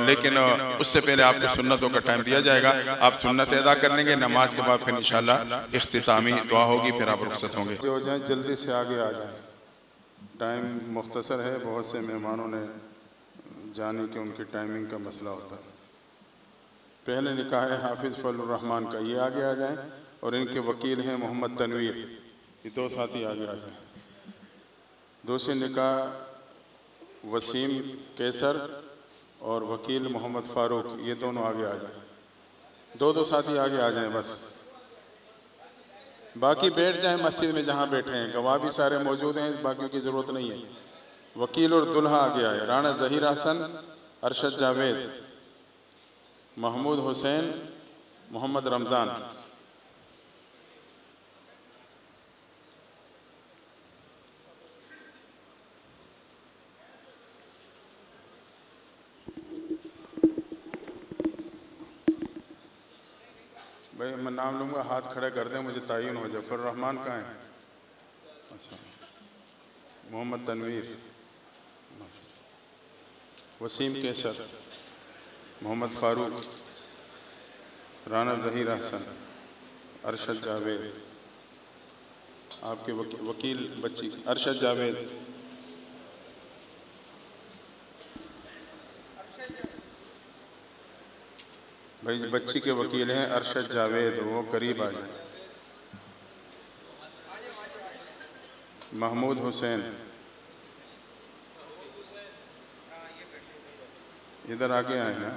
लेकिन उससे पहले आपको सुन्नतों का टाइम दिया जाएगा। आप सुन्नत अदा कर लेंगे, नमाज के बाद फिर इंशाअल्लाह इख्तितामी दुआ होगी, फिर आप रुखसत होंगे। हो जाए, जल्दी से आगे आ जाए, टाइम मुख्तसर है। बहुत से मेहमानों ने जाने कि उनकी टाइमिंग का मसला होता है। पहले निकाह है हाफिज़ फजलुर रहमान का, ये आगे आ जाएं, और इनके वकील हैं मोहम्मद तनवीर, ये दो साथी आगे आ जाएं। दूसरे निकाह वसीम कैसर और वकील मोहम्मद फ़ारूक, ये दोनों आगे आ जाएं। दो साथी आगे आ जाएं बस, बाकी बैठ जाएं मस्जिद में जहाँ बैठे हैं। गवाह भी सारे मौजूद हैं, बाकियों की ज़रूरत नहीं है। वकील और दुल्हा आगे आए। राना ज़हीर हसन, अरशद जावेद, महमूद हुसैन, मोहम्मद रमज़ान। भाई मैं नाम लूँगा, हाथ खड़े कर दें, मुझे तायीन हो जाए। फर रहमान कहाँ है? अच्छा, मोहम्मद तनवीर, वसीम कैसर, मोहम्मद फ़ारूक, राना ज़हीर हसन, अरशद जावेद। आपके वकील बच्ची अरशद जावेद, भाई बच्ची के वकील हैं अरशद जावेद, वो करीब आ जाए। महमूद हुसैन, इधर आगे आए ना।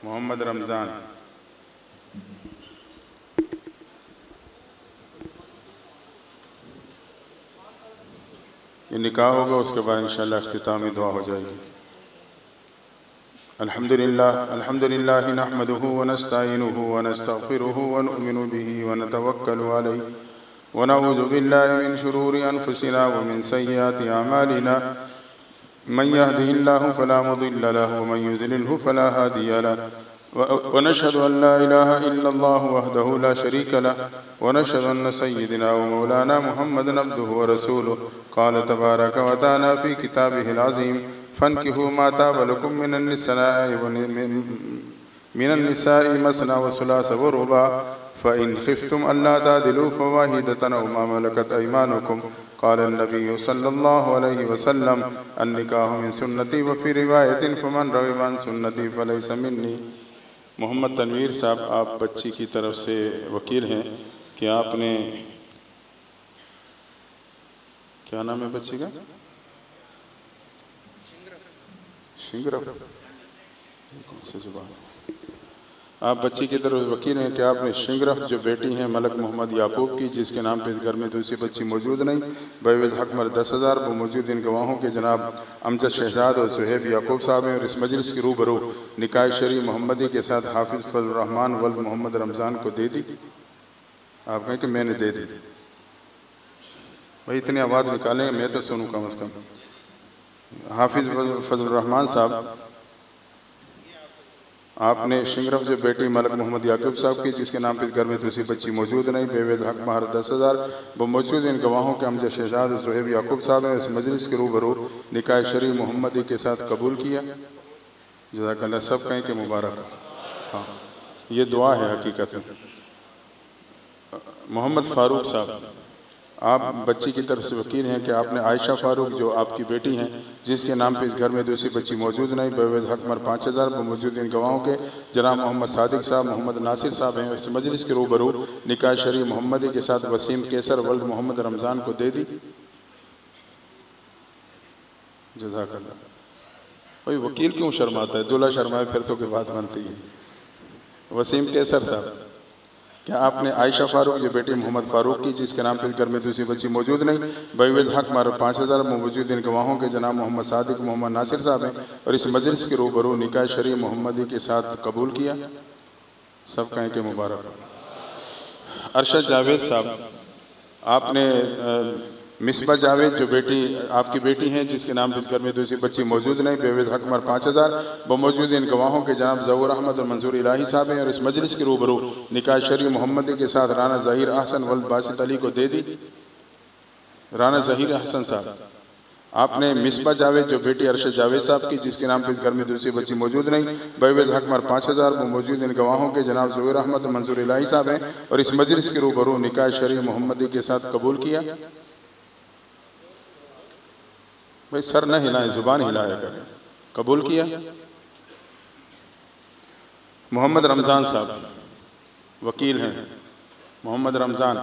मोहम्मद रमज़ान, ये निकाह होगा, उसके बाद इंशाअल्लाह इख्तितामी दुआ हो जाएगी। अल्हम्दुलिल्लाह नहमदुहु व नस्तईनुहु व नस्तगफिरुहु व नु'मिनु बिही व नतवक्कलु अलैहि व नऊज़ु बिल्लाहि मिन शुरूरि अनफुसिना व मिन सय्यिआति अमालिना मन यहदिहिल्लाहु फला मुदिल्ल लहु व मन युज़लिल्हु फला हादिय लहु व नशहदु अन ला इलाहा इल्लल्लाहु वहदहु ला शरीक लहु व नशहदु अन्न सय्यिदना व मौलाना मुहम्मदन अब्दुहु व रसूलुहु क़ाल तबारक व तआला फ़ी किताबिहिल अज़ीम फ़न्किहू मा ताब लकुम मिनन निसाइ मसना व सुलास व रुबा फ़इन ख़िफ़्तुम अल्ला तादिलू फ़वाहिदतन अव मा मलकत अयमानुकुम क़ाल नबी सल्लल्लाहु अलैहि वसल्लम अन्निकाहु मिन सुन्नती व फ़ी रिवायतिन फ़मन रग़िबा अन सुन्नती फ़लैसा मिन्नी। मोहम्मद तनवीर साहब, आप बच्ची की तरफ से वकील हैं कि आपने, क्या नाम है बच्ची का? शिंगरफ। आप बच्ची की तरफ वकील हैं कि आपने शिंगरफ जो बेटी हैं मलक मोहम्मद याकूब की, जिसके नाम पे इस घर में दूसरी बच्ची मौजूद नहीं, बवेज़ हक मर 10,000, वो मौजूद इन गवाहों के जनाब अमजद शहजाद और सुहेब याकूब साहब हैं, और इस मजलिस के रूबरू निकाह शरी मोहम्मदी के साथ हाफिज़ फजलुर रहमान वल्द मोहम्मद रमज़ान को दे दी। आप कहें कि मैंने दे दी। भाई इतनी आवाज़ निकालें, मैं तो सुनूँ कम अज़ कम। हाफिज़ फजलुर रहमान साहब, आपने शिंगरफ जो बेटी मलक मोहम्मद याकूब साहब की, जिसके नाम पर इस घर में दूसरी बच्ची मौजूद नहीं, बेवेज़ हक महर 10,000, वो मौजूद इन गवाहों के अमजद शहजाद सुहेब याकूब साहब हैं, इस मजलिस के रूबरू निकाह शरी मोहम्मदी के साथ कबूल किया। जज़ाकल्लाह। सब कहें कि मुबारक हो। हाँ, ये दुआ है हकीकत में। मोहम्मद फ़ारूक साहब, आप बच्ची की तरफ से वकील हैं कि आपने आयशा फ़ारूक जो आपकी बेटी हैं, जिसके नाम पे इस घर में दूसरी बच्ची मौजूद नहीं, बेवज हक मर 5000 मौजूद इन गवाहों के जनाब मोहम्मद सादिक साहब, मोहम्मद नासिर साहब हैं, इस मजलिस के रूबरू निकाह शरीफ मोहम्मदी के साथ वसीम केसर वल्द मोहम्मद रमज़ान को दे दी। जज़ाकल्लाह। भाई वकील क्यों शर्माता है? दूल्हा शर्माए फिर तो कोई बात बनती है। वसीम केसर साहब, क्या आपने आयशा फ़ारूक जो बेटी मोहम्मद फ़ारूक की जिसके नाम पर घर में दूसरी बच्ची मौजूद नहीं, बेवज हक मार 5000 मौजूद इन गवाहों के जनाब मोहम्मद सादिक मोहम्मद नासिर साहब हैं, और इस मजलिस के रूबरू निकाह शरीफ मोहम्मदी के साथ कबूल किया? सब कहें कि मुबारक। अरशद जावेद साहब, आपने मिसबा जावेद जो बेटी आपकी बेटी हैं जिसके नाम पर घर में दूसरी बच्ची मौजूद नहीं, बेवज हक मर 5000 बमौजूद इन गवाहों के जनाब ज़हूर अहमद और मंजूर इलाही साहब हैं, और इस मजलिस के रूबरू निकाह शरीफ मोहम्मदी के साथ राना ज़हीर अहसन वल्द बासित अली को दे दी। राना ज़हीर अहसन साहब, आपने मिसबा जावेद जो बेटी अरशद जावेद साहब की जिसके नाम पर घर में दूसरी बच्ची मौजूद नहीं, बेवज हक मर 5000 मौजूद इन गवाहों के जनाब ज़हूर अहमद और मंजूर इलाही साहब हैं, और इस मजलिस के रूबरू निकाह शरीफ मोहम्मदी के साथ कबूल किया? भाई सर न हिलाएं, जुबान हिलाया करें। कबूल किया? मोहम्मद रमज़ान साहब वकील हैं, मोहम्मद रमज़ान,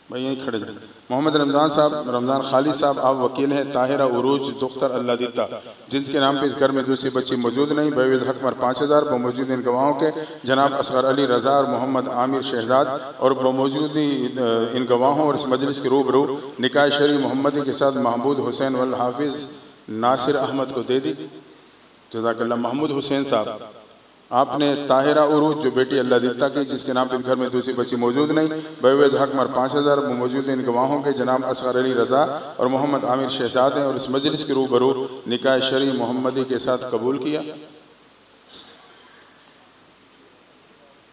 भाई यहीं खड़े जाए। मोहम्मद रमज़ान साहब, रमज़ान खालिद साहब, आप वकील हैं, ताहिरा उरूज दुख्तर अल्लाह दीता जिनके नाम पे इस घर में दूसरी बच्ची मौजूद नहीं, बेवज हक मर 5000 बमौजूद इन गवाहों के जनाब असगर अली रज़ा और मोहम्मद आमिर शहजाद, और बमौजूदी इन गवाहों और इस मजलिस के रूबरू निकाह शरीफ मोहम्मदी के साथ महमूद हुसैन वल हाफिज़ नासिर अहमद को दे दी। जज़ाकल्लाह। महमूद हुसैन साहब, आपने ताहिरा उरूज जो बेटी अल्लाह दीता की जिसके नाम पर घर में दूसरी बच्ची मौजूद नहीं, बेवज हक मर 5000 मौजूद इन गवाहों के जनाब असगर अली रज़ा और मोहम्मद आमिर शहजाद हैं, और इस मजलिस के रूबरू निकाह शरीफ मोहम्मदी के साथ कबूल किया?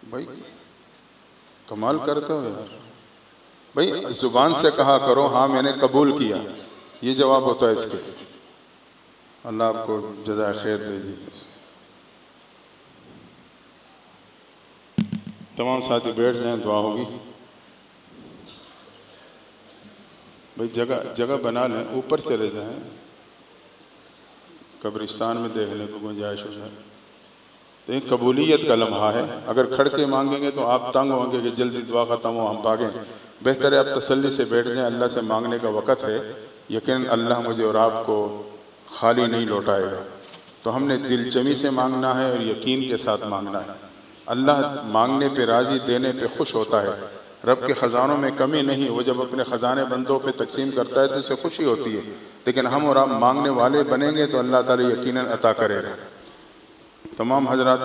भाई कमाल करते हो यार। भाई जुबान से कहा करो हाँ मैंने कबूल किया, ये जवाब होता है इसके। अल्लाह आपको जज़ाए खैर दे दीजिए। तमाम साथी बैठ जाएं, दुआ होगी। भाई जगह बना लें, ऊपर चले जाएं, कब्रिस्तान में देखने को गुंजाइश हो जाए। तो एक कबूलियत का लम्हा है। अगर खड़ के मांगेंगे तो आप तंग होंगे कि जल्दी दुआ ख़त्म हो हम भागें। बेहतर है आप तसल्ली से बैठ जाएं, अल्लाह से मांगने का वक़्त है। यकीन अल्लाह मुझे और आपको खाली नहीं लौटाएगा। तो हमने दिलजमी से मांगना है और यकीन के साथ मांगना है। अल्लाह मांगने पे राज़ी, देने पे खुश होता है। रब के ख़जानों में कमी नहीं, वो जब अपने ख़जाने बंदों पे तकसीम करता है तो उसे खुशी होती है। लेकिन हम और आप मांगने वाले बनेंगे तो अल्लाह ताला यकीनन अता करेगा। तमाम हजरात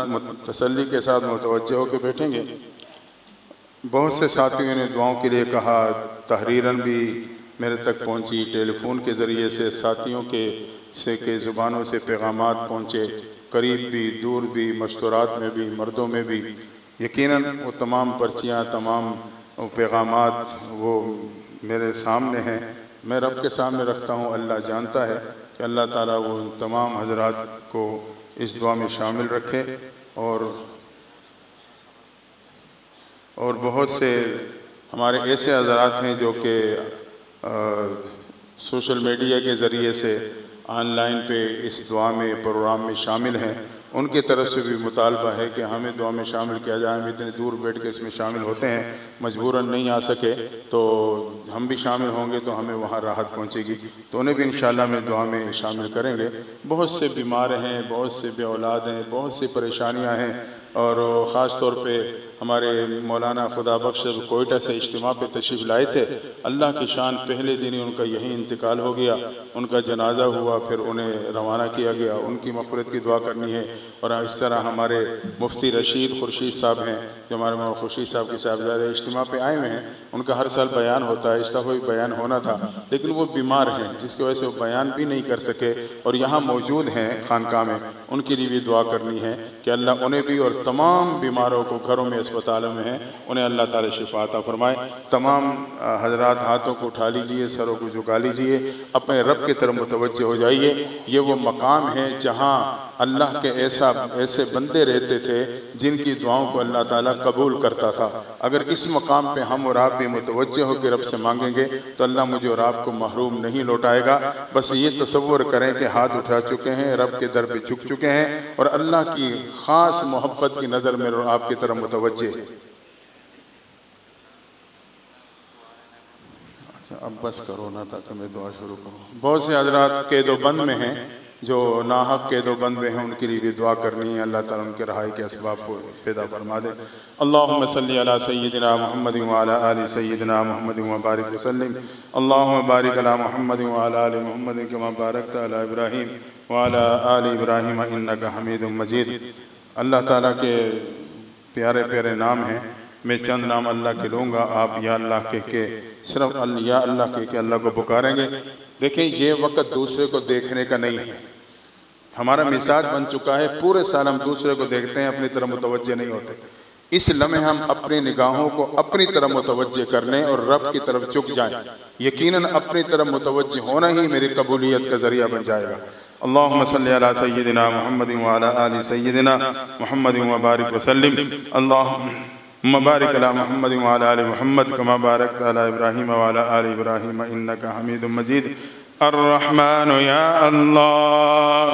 तसल्ली के साथ मुतवज्जह होकर बैठेंगे। बहुत से साथियों ने दुआओं के लिए कहा, तहरीरन भी मेरे तक पहुँची, टेलीफोन के ज़रिए से साथियों के ज़ुबानों से पैगामात पहुँचे, करीब भी दूर भी, मशतूरात में भी, मर्दों में भी। यकीनन वो तमाम पर्चियाँ, तमाम पैगामात वो मेरे सामने हैं। मैं रब के सामने रखता हूँ। अल्लाह जानता है कि अल्लाह ताला वो तमाम हजरात को इस दुआ में शामिल रखे। और बहुत से हमारे ऐसे हजरात हैं जो कि सोशल मीडिया के ज़रिए से ऑनलाइन पे इस दुआ में प्रोग्राम में शामिल हैं। उनकी तरफ से भी मुतालबा है कि हमें दुआ में शामिल किया जाए। हम इतने दूर बैठ के इसमें शामिल होते हैं, मजबूरन नहीं आ सके तो हम भी शामिल होंगे तो हमें वहाँ राहत पहुँचेगी। तो उन्हें भी इंशाअल्लाह में दुआ में शामिल करेंगे। बहुत से बीमार हैं, बहुत से बे औलाद हैं, बहुत सी परेशानियाँ हैं, और ख़ास तौर पे हमारे मौलाना खुदा बख्श कोयटा से इज्तिमा पे तशरीफ़ लाए थे। अल्लाह की शान, पहले दिन ही उनका यही इंतकाल हो गया। उनका जनाजा हुआ, फिर उन्हें रवाना किया गया। उनकी मग़फ़िरत की दुआ करनी है। और इस तरह हमारे मुफ्ती रशीद खुर्शीद साहब हैं, जो हमारे मौलाना खुर्शीद साहब के साहबजादे इज्तिमा पे आए हुए हैं, उनका हर साल बयान होता है। इस दफ़ा भी बयान होना था, लेकिन वो बीमार हैं, जिसकी वजह से वो बयान भी नहीं कर सके और यहाँ मौजूद हैं खानकाह में। उनके लिए भी दुआ करनी है कि अल्लाह उन्हें भी और तमाम बीमारों को घरों में अस्पतालों में हैं, उन्हें अल्लाह ताला शिफा अता फरमाए। तमाम हजरात हाथों को उठा लीजिए, सरों को झुका लीजिए, अपने रब की तरफ मुतवज्जे हो जाइए। ये वो मकाम है जहाँ अल्लाह के ऐसे बंदे रहते थे जिनकी दुआओं को अल्लाह ताला कबूल करता था। अगर इस मकाम पे हम और आप भी मुतवज्जे होकर रब से मांगेंगे तो अल्लाह मुझे और आपको महरूम नहीं लौटाएगा। बस ये तसव्वुर करें कि हाथ उठा चुके हैं, रब के दर पे झुक चुके हैं और अल्लाह की ख़ास मोहब्बत की नज़र में आपकी तरफ मुतवज्जे। अच्छा अब बस करो ना, ताकि मैं दुआ शुरू करूँ। बहुत से हजरात कैदोबंद में हैं, जो नाहक कैदोबंद में हैं, उनके लिए भी दुआ करनी है। अल्लाह ताला उनके रहाई के असबाब को पैदा फरमा दे। अल्लाहुम्मा सल्ली अला सय्यिदिना मुहम्मद व अला आलि सय्यिदिना मुहम्मद व बारिक वसल्लिम। अल्लाहुम्मा बारिक अला मुहम्मद व अला आलि मुहम्मद कमा बारकता अला इब्राहीम व अला आलि इब्राहीम इन्नका हमीदुम मजीद। अल्लाह ताला के प्यारे प्यारे नाम हैं, मैं चंद नाम अल्लाह के लूँगा। आप या अल्लाह कह के, सिर्फ या अल्लाह कह के अल्लाह को पुकारेंगे। देखें, ये वक्त दूसरे को देखने का नहीं है। हमारा मिजाज बन चुका है, पूरे साल हम दूसरे को देखते हैं, अपनी तरफ मुतवज्जे नहीं होते। इस लम्हे हम अपनी निगाहों को अपनी तरफ मुतवज्जे कर लें और रब की तरफ झुक जाएं। यकीनन अपनी तरफ मुतवज्जे होना ही मेरी कबूलियत का जरिया बन जाएगा। अल्लाहुम्मा सल्ली अला सय्यिदिना मुहम्मद व अला आलि सय्यिदिना मुहम्मद व बारिक वसल्लिम। अल्लाहुम्मा बारिक अला मुहम्मद व अला आलि मुहम्मद कमा बारकता अला इब्राहीम व अला आलि इब्राहीम इन्नका हमीदुम मजीद। अर्रहमान या अल्लाह,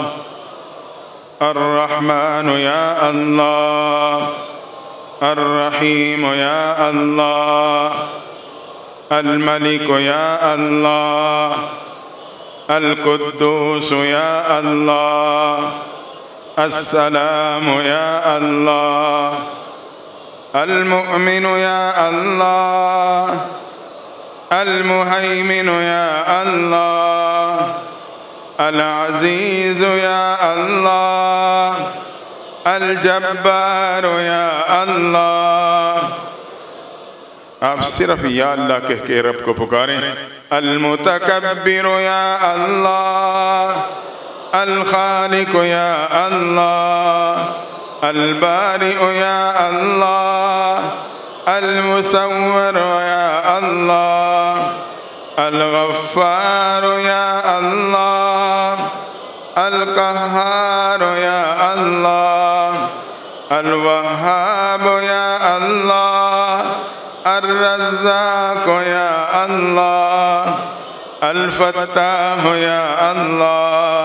अर्रहमान या अल्लाह, अर्रहीम या अल्लाह, अल-मलिक या अल्लाह, अल-कुद्दूस या अल्लाह, अस्सलाम या अल्लाह, अल-मुअमिन या अल्लाह, अल-मुहैमिन या अल्लाह, अल-अज़ीज़ या अल्लाह, अल-जब्बार या अल्लाह। आप सिर्फ या अल्लाह कह के रब को पुकारें। अल-मुतकब्बिर या अल्लाह, अल-खालिक या अल्लाह, अल-बारिअ या अल्लाह, अल-मुसव्वर या अल्लाह, अल-गफ्फार या अल्लाह, अल-क़ह्हार या अल्लाह, अल-वह्हाब या अल्लाह, अर-रज़्ज़ाक़ या अल्लाह, अल-फ़त्ताह या अल्लाह,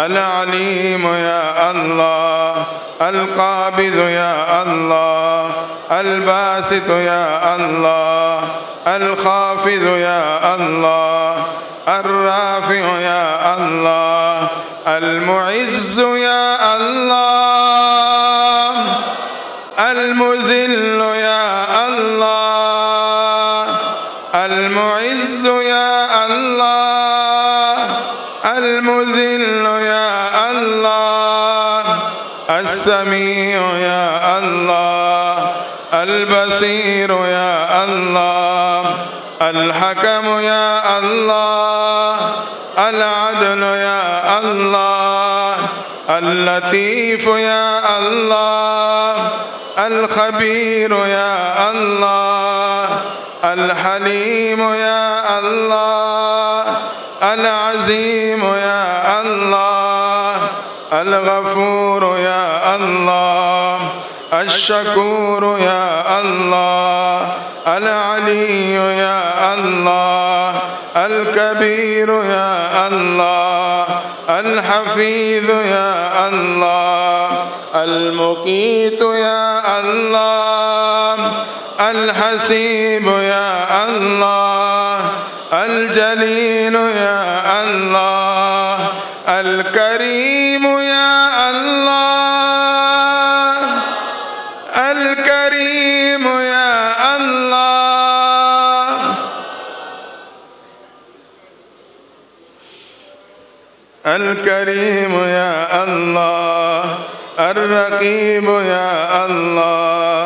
अल-अलीम या अल्लाह, अल-क़ाबिज़ या अल्लाह, अल-बासित या अल्लाह, अल-ख़ाफ़िज़ या अल्लाह, अर-राफ़िअ या अल्लाह, अल-मुइज़्ज़ या अल्लाह, अल-मुज़िल्ल या अल्लाह, अल-मुइज़्ज़ या अल्लाह, अल-मुज़िल्ल या अल्लाह, अस-समीअ या अल्लाह, अल-बसीर या अल्लाह, अल-हकम या अल्लाह, अल-अदल या अल्लाह, अल-लतीफ़ या अल्लाह, अल-खबीर या अल्लाह, अल-हलीम या अल्लाह, अल-अज़ीम या अल्लाह, अल-गफ़ूर या अल्लाह, अश-शकूर या अल्लाह, अल-अली या अल्लाह, अल-कबीर या अल्लाह, अल-हफ़ीज़ या अल्लाह, अल-मुक़ीत या अल्लाह, अल-हसीब या अल्लाह, अल-जलील या अल्लाह, अल-करीम या अल्लाह, अल-करीम या अल्लाह, अल-करीम या अल्लाह, अर-रक़ीब या अल्लाह,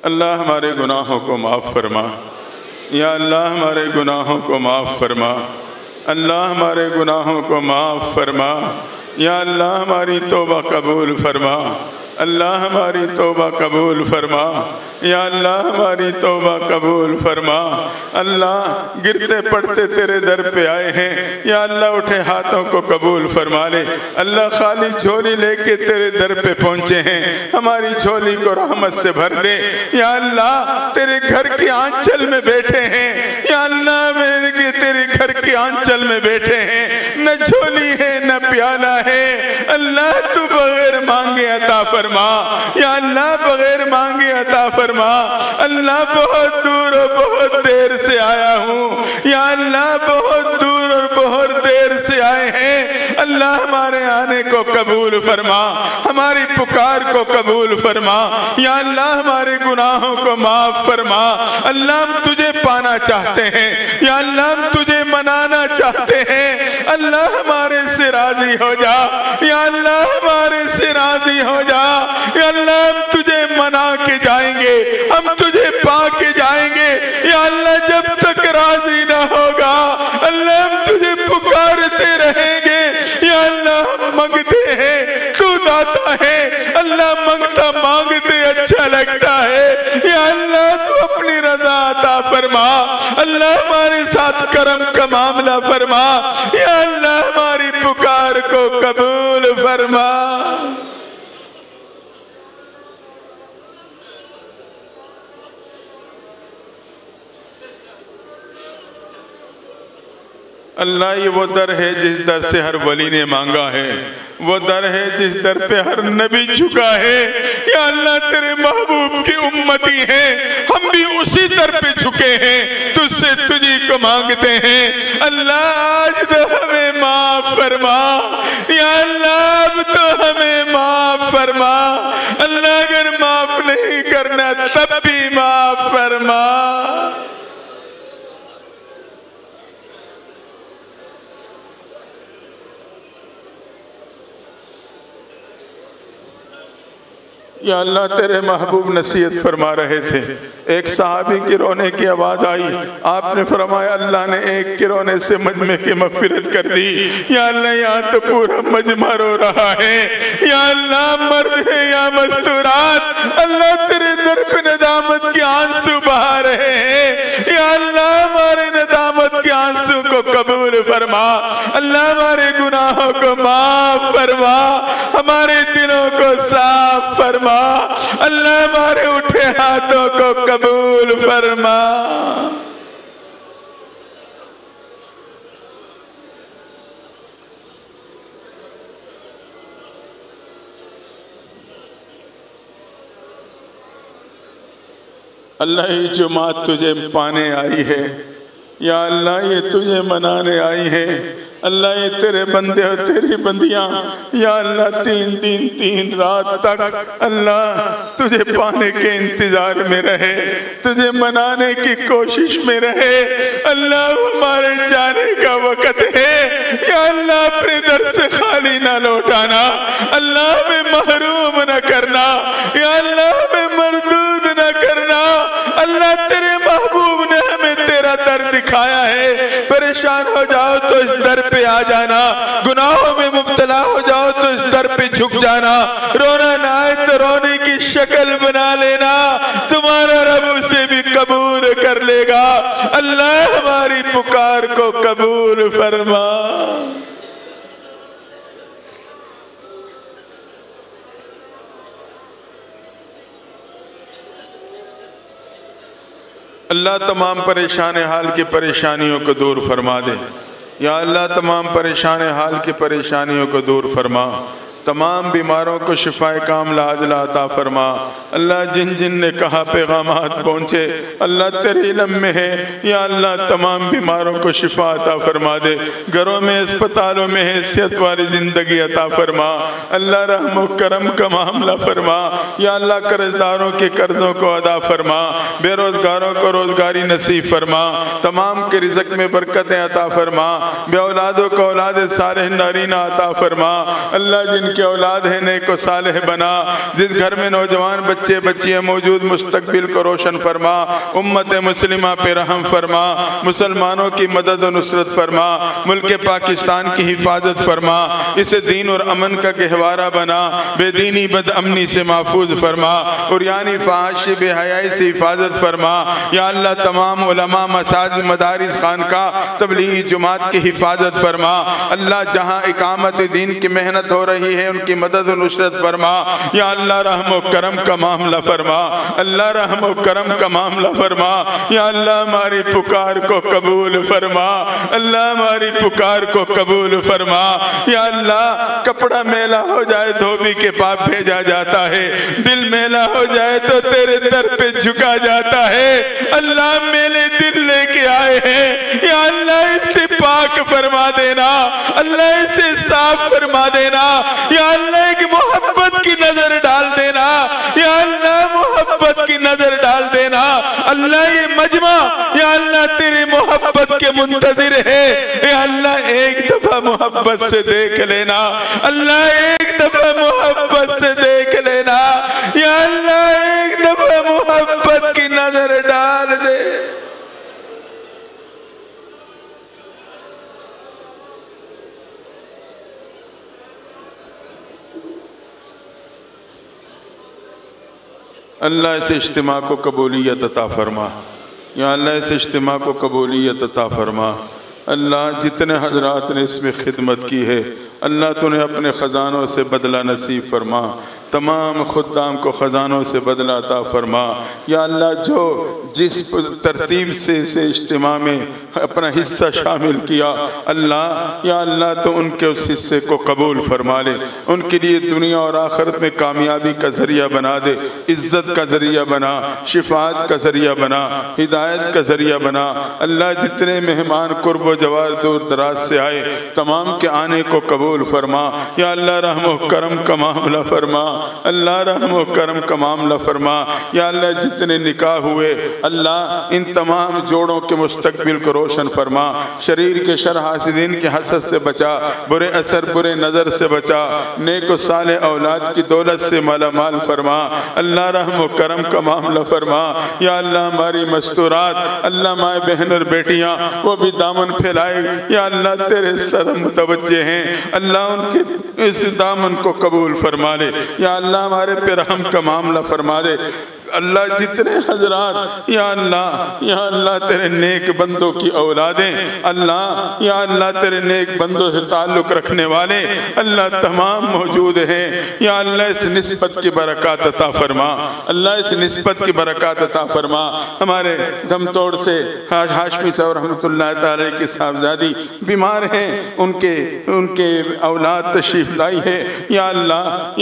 अल्लाह हमारे गुनाहों को माफ़ फरमा, या अल्लाह हमारे गुनाहों को माफ़ फरमा, अल्लाह हमारे गुनाहों को माफ़ फरमा, या अल्लाह हमारी तौबा कबूल फरमा, अल्लाह हमारी तौबा कबूल फरमा, या अल्लाह हमारी तौबा कबूल फरमा। अल्लाह गिरते पड़ते तेरे दर पे आए हैं, या अल्लाह उठे हाथों को कबूल फरमा ले। अल्लाह खाली झोली लेके तेरे दर पे पहुँचे हैं, हमारी झोली को रहमत से भर दे। या अल्लाह तेरे घर के आंचल में बैठे हैं, या अल्लाह मेरे तेरे घर के आंचल में बैठे हैं, न झोली है न प्याला है। अल्लाह तू बगैर मांगे अता फरमा, या अल्लाह बगैर मांगे अता फरमा। अल्लाह बहुत दूर और बहुत देर से आया हूँ, या अल्लाह बहुत दूर और बहुत देर से आए हैं। अल्लाह अल्लाह हमारे आने को कबूल फरमा, हमारी पुकार को कबूल फरमा। या अल्लाह हमारे गुनाहों को माफ फरमा। अल्लाह हम तुझे पाना चाहते हैं, या अल्लाह हम तुझे मनाना चाहते हैं। अल्लाह हमारे से राजी हो जा, या अल्लाह हमारे से राजी हो जा। या अल्लाह हम तुझे मना के जाएंगे, हम तुझे पा के जाएंगे। या अल्लाह जब तक राजी ना होगा अल्लाह हम तुझे पुकारते रहेंगे। या अल्लाह हम मांगते हैं, तू दाता है। अल्लाह मांगता मांगते अच्छा लगता है। या अल्लाह तू अपनी रजा अता फरमा। अल्लाह हमारे साथ करम का मामला फरमा। या अल्लाह हमारी पुकार को कबूल फरमा। अल्लाह ये वो दर है जिस दर से हर वली ने मांगा है, वो दर है जिस दर पे हर नबी झुका है। या अल्लाह तेरे महबूब की उम्मती है, हम भी उसी दर पे झुके हैं, तुझसे तुझी को मांगते हैं। अल्लाह आज तो हमें माफ फरमा। या अल्लाह अब तो हमें माफ फरमा। अल्लाह अगर माफ नहीं करना तब भी माफ फरमा। या अल्लाह तेरे महबूब नसीहत फरमा रहे थे, एक सहाबी की रोने की आवाज आई। आपने फरमाया अल्लाह ने एक के रोने से मजमे की मगफिरत कर दी। या अल्लाह यहाँ तो पूरा मजमा रो रहा है। या अल्लाह मर्द है या मस्तूरात, अल्लाह तेरे दर पे नदामत के आंसू बहा रहे हैं। या अल्लाह हमारे नदामत के आंसू को कबूल फरमा। अल्लाह हमारे गुनाहों को माफ फरमा, हमारे दिलों को साफ फरमा। अल्लाह हमारे उठे हाथों को कबूल फरमा। अल्लाह ये जुमात तुझे पाने आई है, या अल्लाह ये तुझे मनाने आई है। अल्लाह ये तेरे बंदे और तेरी बंदियां, या अल्लाह 3 दिन 3 रात तक अल्लाह तुझे पाने के इंतजार में रहे, तुझे मनाने की कोशिश में रहे। अल्लाह हमारे जाने का वक्त है। या अल्लाह अपने दर से खाली ना लौटाना, अल्लाह हमें महरूम न करना। या अल्लाह हमें मरदूद न करना। अल्लाह तेरे महबूब ने हमें तेरा दर दिखाया है। परेशान हो जाओ तो इस दर पे आ जाना, गुनाहों में मुब्तला हो जाओ तो इस दर पे झुक जाना। रोना ना आए तो रोने की शक्ल बना लेना, तुम्हारा रब उसे भी कबूल कर लेगा। अल्लाह हमारी पुकार को कबूल फरमा। अल्लाह तमाम परेशान हाल की परेशानियों को दूर फरमा दे। या अल्लाह तमाम परेशान हाल की परेशानियों को दूर फरमा। तमाम बीमारों को शिफाए कामिला आजिला अता फरमा। अल्लाह जिन जिन ने कहा पैगामात पहुँचे अल्लाह तेरे इल्म में है। या अल्लाह तमाम बीमारों को शिफा अता फरमा दे। घरों में अस्पतालों में हैसियत वाली ज़िंदगी अता फरमा। अल्लाह रहम करम का मामला फरमा। या अल्लाह कर्जदारों के कर्ज़ों को अदा फरमा, बेरोज़गारों को रोज़गारी नसीब फरमा, तमाम के रिज़्क़ में बरकतें अता फरमा, बे औलादों को औलाद सालेह नारीना अता फरमा। अल्लाह जिनके औलाद है नेक को सालेह बना, जिस घर में नौजवान बच्चे बच्चियाँ मौजूद मुस्तकबिल को रोशन फरमा। उम्मत मुस्लिमा पे रहम फरमा, मुसलमानों की मदद और नुसरत फरमा, मुल्क पाकिस्तान की हिफाजत फरमा, इसे दीन और अमन का गहवारा बना, बेदीनी बदअमनी से महफूज फरमा, और यानी फहाशी बेहयाई से हिफाजत फरमा। या अल्लाह तमाम उलमा मसाजिद मदारिस खानका तबलीगी जुमात की हिफाजत फरमा। अल्लाह जहाँ इकामत दीन की मेहनत हो रही है उनकी मदद और नुसरत फरमा। या अल्लाह रहम व करम का मामला फरमा। अल्लाह रहम व करम का मामला फरमा। या अल्लाह हमारी पुकार को कबूल फरमा। अल्लाह हमारी पुकार को कबूल फरमा। या अल्लाह कपड़ा मेला हो जाए धोबी के पास भेजा जाता है, दिल मेला हो जाए तो तेरे दर पे झुका जाता है। अल्लाह मेले दिल लेके आए हैं। या अल्लाह इससे पाक फरमा देना, अल्लाह इसे साफ फरमा देना, या अल्लाह एक मोहब्बत की नजर डाल देना, या अल्लाह मोहब्बत की नजर डाल देना। अल्लाह ये मजमा या अल्लाह तेरी मोहब्बत के मुंतजिर है, या अल्लाह एक दफा मोहब्बत से देख लेना, अल्लाह एक दफा मोहब्बत से देख लेना, या अल्लाह एक दफा मोहब्बत की नजर डाल दे। अल्लाह इस इज्तिमा को कबूलियत अता फरमा, या अल्लाह इस इज्तिमा को कबूलियत अता फरमा। अल्लाह जितने हजरात ने इसमें खिदमत की है, अल्लाह तूने अपने ख़जानों से बदला नसीब फरमा, तमाम खुद्दाम को ख़जानों से बदला अता फरमा। या अल्लाह जो जिस तरतीब से इसे इज्तिमा में अपना हिस्सा शामिल किया, अल्लाह या अल्लाह तो उनके उस हिस्से को कबूल फरमा ले, उनके लिए दुनिया और आखिरत में कामयाबी का ज़रिया बना दे, इज़्ज़त का ज़रिया बना, शिफात का ज़रिया बना, हिदायत का ज़रिया बना। अल्लाह जितने मेहमान कुर्ब व जवार दूर दराज से आए, तमाम के आने को कबूल फरमा। या अल्लाह रहम व करम का मामला फरमा, अल्लाह रहम व करम का मामला फरमा। या अल्लाह जितने निकाह हुए, अल्लाह इन तमाम जोड़ों के मुस्तकबिल को रोशन फरमा, शरीर के शर हासिदीन के हसद से बचा, बुरे असर बुरे नज़र से बचा, नेक व साले औलाद की दौलत से माला माल फरमा। अल्लाह रहम व करम का मामला फरमा। या अल्लाह हमारी मस्तूरात, अल्लाह माए बहन और बेटियाँ वो भी दामन फैलाए, या अल्लाह तेरे सर मुतवज्जे हैं, अल्लाह उनके इस दामन को कबूल फरमा ले। या अल्लाह हमारे पे रहम का मामला फरमा दे। अल्लाह जितने हजरात या अल्लाह तेरे नेक बंदों की औलादें, अल्लाह या अल्लाह तेरे नेक बंदों से ताल्लुक़ रखने वाले अल्लाह तमाम मौजूद हैं। या अल्लाह इस निस्बत की बरकत अता फरमा, अल्लाह इस निस्बत की बरकत अता फरमा। हमारे दमतोड़ से हाशमी साहब रहमतुल्लाह तआला की साहबजादी बीमार हैं, उनके औलाद तशरीफ़ लाई है। या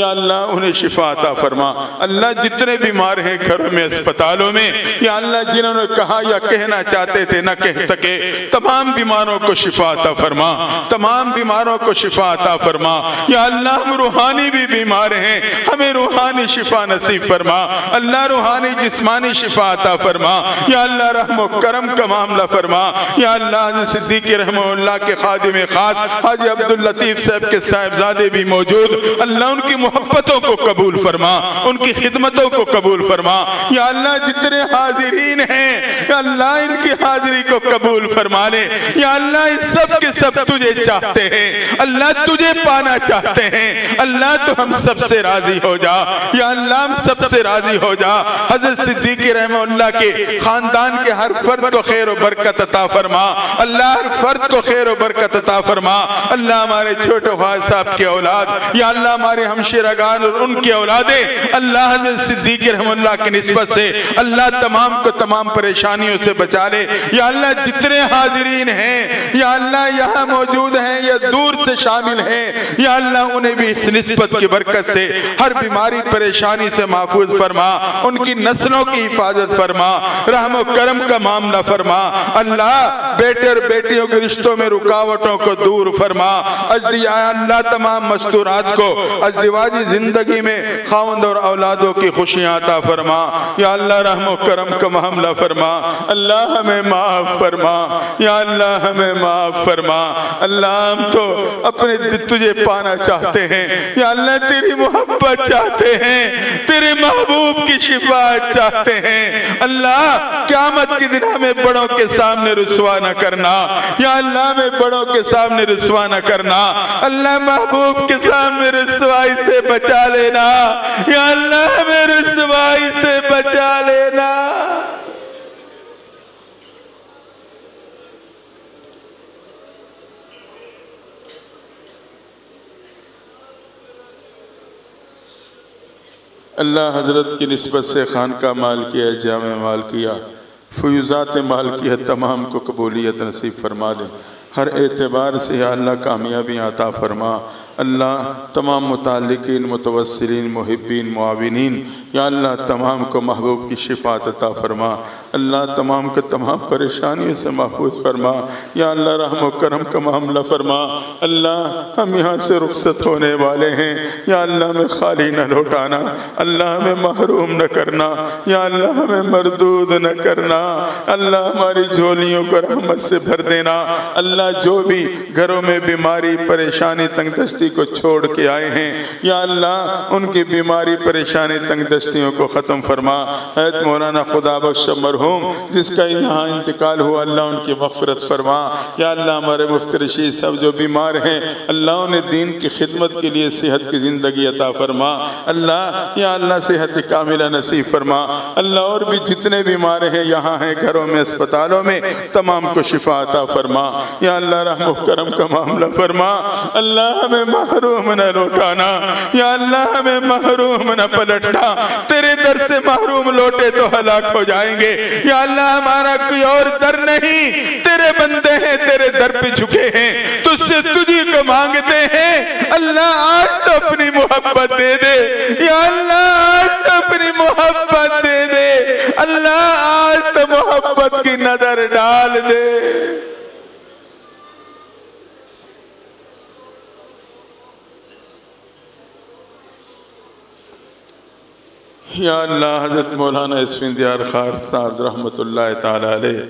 अल्लाह उन्हें शिफा अता फरमा। अल्लाह जितने बीमार हैं घरों में, अस्पतालों में, या अल्लाह जिन्होंने कहा या कहना चाहते थे न कह सके, तमाम बीमारों को शिफा अता फरमा, तमाम बीमारों को शिफा अता फरमा। या अल्लाह हम रूहानी भी बीमार हैं, हमें रूहानी शिफा नसीब फरमा, अल्लाह रूहानी जिस्मानी शिफा अता फरमा। या अल्लाह रहम व करम का मामला फरमा। या अल्लाह सिद्दीक़ रहमतुल्लाह के खादिम खास हाजी अब्दुल लतीफ़ साहब के साहिबजादे भी मौजूद, अल्लाह उनकी मोहब्बतों को कबूल फरमा, उनकी खिदमतों को कबूल फरमा। या अल्लाह जितने हाजिरीन हैं, या अल्लाह इनकी हाजिरी को कबूल फरमा ले। या अल्लाह सब के सब तुझे चाहते हैं, अल्लाह तुझे पाना चाहते हैं, अल्लाह तो हम सबसे राजी हो जा। या अल्लाह हम सबसे राजी हो जा। हज़रत सिद्दीक़ रहमतुल्लाह के खानदान के हर फर्द को खैर और बरकत अता फरमा, अल्लाह हर फर्द को खैर और बरकत अता फरमा। अल्लाह हमारे छोटे भाई साहब की औलाद, या अल्लाह हमारे हमशेरागान और उनकी औलादें, अल्लाह हज़रत सिद्दीक़ रहमतुल्लाह की निस्बत से अल्लाह तमाम को तमाम परेशानियों से बचा ले। या अल्लाह जितने हाजिरीन हैं, या अल्लाह यहाँ मौजूद हैं या दूर से शामिल हैं, या अल्लाह उन्हें भी इस निस्बत की बरकत से हर बीमारी परेशानी से महफूज फरमा, उनकी नस्लों की हिफाजत फरमा, रहम व करम का मामला फरमा। अल्लाह बेटे और बेटियों के रिश्तों में रुकावटों को दूर फरमा। अल्लाह तमाम मस्तूरात को अज़दिवाजी जिंदगी में खावंद और औलादों की खुशियाँ अता फरमा। या अल्लाह रहम व करम का मामला फरमा। अल्लाह हमें माफ़ फरमा, या अल्लाह हमें माफ़ फरमा। अल्लाह हम तो अपने तुझे पाना चाहते हैं, या अल्लाह तेरी मोहब्बत चाहते हैं, तेरे महबूब की शिफाअत चाहते हैं। अल्लाह क़यामत के दिन हमें बड़ों के सामने रुसवा न करना, या अल्लाह हमें बड़ों के सामने रुसवा न करना। अल्लाह महबूब के सामने रुसवाई से बचा लेना, या अल्लाह हमें रुसवाई से बचा लेना। अल्लाह हज़रत की निस्बत से खानका माल किया, जामे माल किया, फ़ुयूज़ात माल किया, तमाम को कबूलियत नसीब फरमा दे। हर एतबार से या अल्लाह कामयाबी अता फरमा। अल्लाह तमाम मुताल्लिकीन, मुतवस्सिलीन, मुहिब्बीन, मुआविनीन, या अल्लाह तमाम को महबूब की शिफात अता फरमा। अल्लाह तमाम को तमाम परेशानियों से महफूज फरमा। या अल्लाह रहम व करम का मामला फरमा। अल्लाह हम यहाँ से रुखसत होने वाले हैं, या अल्लाह हमें खाली न लौटाना, अल्लाह हमें महरूम न करना, या अल्लाह हमें मरदूद न करना। अल्लाह हमारी झोलियों को रहमत से भर देना। अल्लाह जो भी घरों में बीमारी, परेशानी, तंगदस्ती को छोड़ के आए हैं, या अल्लाह उनकी बीमारी, परेशानी, तंगदस्तियों को ख़त्म फरमा। हैत मौलाना खुदा बख्श मरहूम जिसका यहाँ इंतकाल हुआ, अल्लाह उनकी मग़फ़िरत फरमा। या अल्लाह हमारे मुफ्ती रशीद सब जो बीमार हैं, अल्लाह उन्हें दीन की खिदमत के लिए सेहत की ज़िंदगी अता फरमा। अल्लाह या अल्लाह सेहत कामिला नसीब फरमा। अल्लाह और भी जितने बीमार हैं यहाँ हैं, घरों में, अस्पतालों में, तमाम को शिफा अता फरमा। या अल्लाह रहम करम का मामला फरमा। अल्लाह हमें महरूम न लौटाना, या अल्लाह हमें महरूम न पलटना। तेरे दर से महरूम लौटे तो हलाक हो जाएंगे। या अल्लाह हमारा कोई और दर नहीं, तेरे बंदे हैं, तेरे दर पे झुके हैं, तुझसे तुझी को मांगते हैं। अल्लाह आज तो अपनी मोहब्बत दे दे। या अल्लाह आज तो अपनी मोहब्बत दे दे। अल्लाह आज तो मोहब्बत की नजर डाल दे। या अल्लाह हज़रत मौलाना इस्फिंदियार खार साहब रहमतुल्लाह ताला अलैह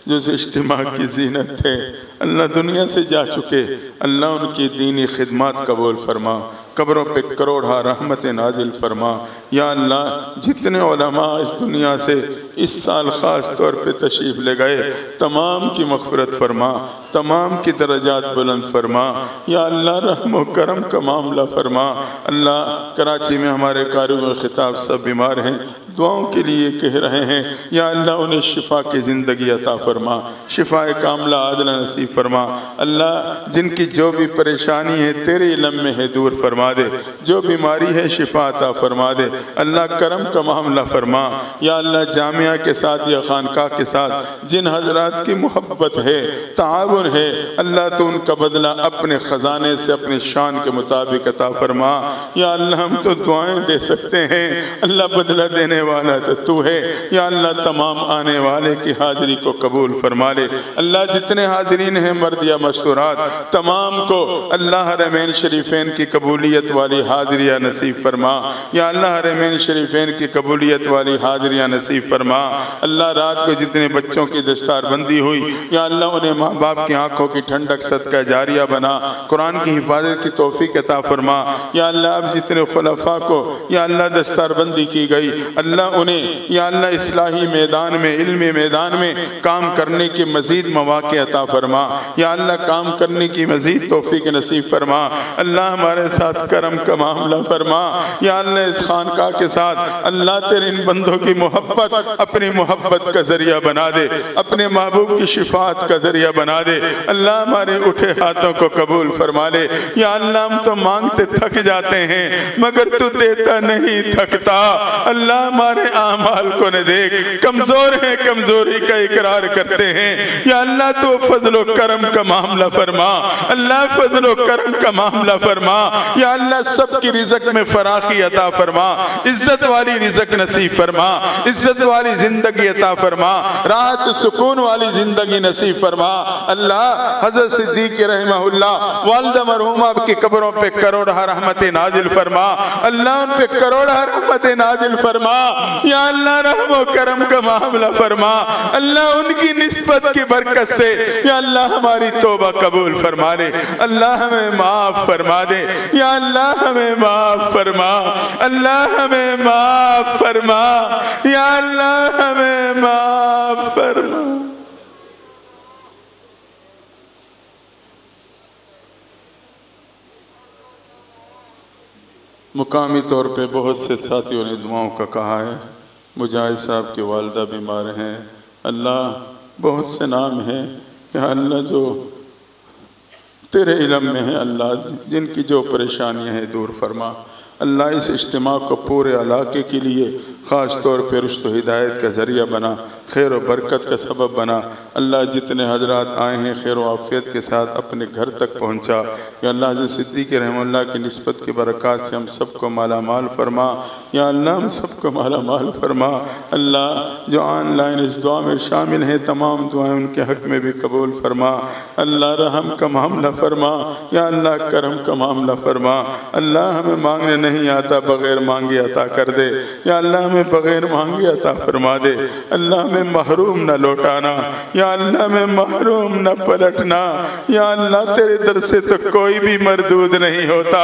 जो इस इज्तिमा की ज़ीनत थे, अल्लाह दुनिया से जा चुके, अल्लाह उनकी दीनी खिदमत कबूल फरमा, कब्रों पे करोड़ा रहमत नाजिल फरमा। या अल्लाह जितने उलमा इस दुनिया से इस साल ख़ास तौर पे तशरीफ़ ले गए, तमाम की मग़फ़िरत फरमा, तमाम की दरजात बुलंद फरमा। या अल्लाह रहम व करम का मामला फरमा। अल्लाह कराची में हमारे कारियों खिताब सब बीमार हैं, दुआओं के लिए कह रहे हैं। या अल्लाह उन्हें शिफा की ज़िंदगी अता फरमा, शिफाए कामला आदला नसीब फरमा। अल्लाह जिनकी जो भी परेशानी है तेरे इल्म में है, दूर फरमा दे। जो बीमारी है शिफा अता फरमा दे। अल्लाह करम का मामला फरमा। या अल्लाह जामिया के साथ या खानका के साथ जिन हजरात की मोहब्बत है, ताउन है, अल्लाह तो उनका बदला अपने ख़जाने से, अपने शान के मुताबिक अता फरमा। या अल्लाह हम तो दुआएं दे सकते हैं, अल्लाह बदला देने वाला तो तू है। या अल्लाह तमाम आने वाले की हाजिरी को कबूल फरमा ले। अल्लाह जितने हाजिरीन हैं मर्द या मस्तूरात, तमाम को अल्लाह हरमैन शरीफैन की कबूलियत वाली हाजिरियाँ नसीब फरमा। या अल्लाह हरमैन शरीफैन की कबूलियत वाली हाजिरियाँ नसीब फरमा। अल्लाह रात को जितने बच्चों की दस्तारबंदी हुई, या अल्लाह उन्हें माँ बाप की आँखों की ठंडक सदका जारिया बना, कुरान की हिफाजत की तौफीक अता फरमा। या अल्लाह अब जितने खुलफा को या अल्लाह दस्तारबंदी की गई, अल्लाह उन्हें या अल्लाह इस्लाही मैदान में, इल्मी मैदान में काम करने के मज़ीद मौक़े अता फरमा। या अल्लाह काम करने की मज़ीद तौफीक नसीब फरमा। अल्लाह हमारे साथ करम का मामला फरमा। या अल्लाह इस खानका के साथ अल्लाह तेरे इन बंदों की मोहब्बत अपनी मोहब्बत का ज़रिया बना दे, अपने महबूब की शिफात का ज़रिया बना दे। अल्लाह हमारे उठे हाथों को कबूल फरमा ले। या अल्लाह हम तो मांगते थक जाते हैं, मगर तू देता नहीं थकता। अल्लाह हमारे आमाल को न देख, कमज़ोर हैं, कमज़ोरी का इकरार करते हैं। या अल्लाह तो फजलो करम का मामला फरमा। अल्लाह फजलो करम का मामला फरमा। या अल्लाह सबकी रिज़्क़ में फराखी अता फरमा, इज्जत वाली रिज़्क़ नसीब फरमा, इज्जत वाली ज़िंदगी अता फरमा, राहत सुकून वाली ज़िंदगी नसीब फरमा। अल्लाह हज़रत सिद्दीक़ रहमहुल्लाह वालिदा मरहूमा की कब्रों पे करोड़ा रहमत नाजिल फरमा। अल्लाह उन पे करोड़ा रहमत नाजिल फरमा। या अल्लाह रहम व करम का मामला फरमा। अल्लाह उनकी निस्बत की बरकत से या अल्लाह हमारी तौबा कबूल फरमा ले। अल्लाह हमें माफ़ फरमा दे। या अल्लाह हमें माफ़ फरमा। अल्लाह हमें माफ़ फरमा। या अल्लाह हमें माफ़ फरमा। मुकामी तौर पे बहुत से साथियों ने दुआओं का कहा है। मुजाहिद साहब की वालिदा बीमार हैं, अल्लाह बहुत से नाम हैं। या अल्लाह जो तेरे इल्म में है, अल्लाह जिनकी जो परेशानियाँ हैं दूर फरमा। अल्लाह इस इज्तिमा को पूरे इलाके के लिए ख़ास तौर पर रुश्द व हिदायत का ज़रिया बना, खैर व बरकत का सबब बना। अल्लाह जितने हजरात आए हैं खैर व आफ़ियत के साथ अपने घर तक पहुँचा। या अल्लाह हज़रत सिद्दीक़ रहमतुल्लाह की निस्बत की बरक़ात से हम सबको माला माल फरमा। या अल्लाह हम सबको माला माल फरमा। अल्लाह जो ऑनलाइन इस दुआ में शामिल हैं तमाम दुआएं उनके हक़ में भी कबूल फरमा। अल्लाह रहम का मामला फरमा। या अल्लाह करम का मामला फरमा। अल्लाह हमें मांगने नहीं आता, बग़ैर मांगे अता कर दे। या अल्लाह हमें बग़ैर मांगे अता फरमा दे। अल्लाह हमें महरूम न लौटाना। या अल्लाह में महरूम न पलटना। या अल्लाह तेरे दर से तो कोई भी मरदूद नहीं होता।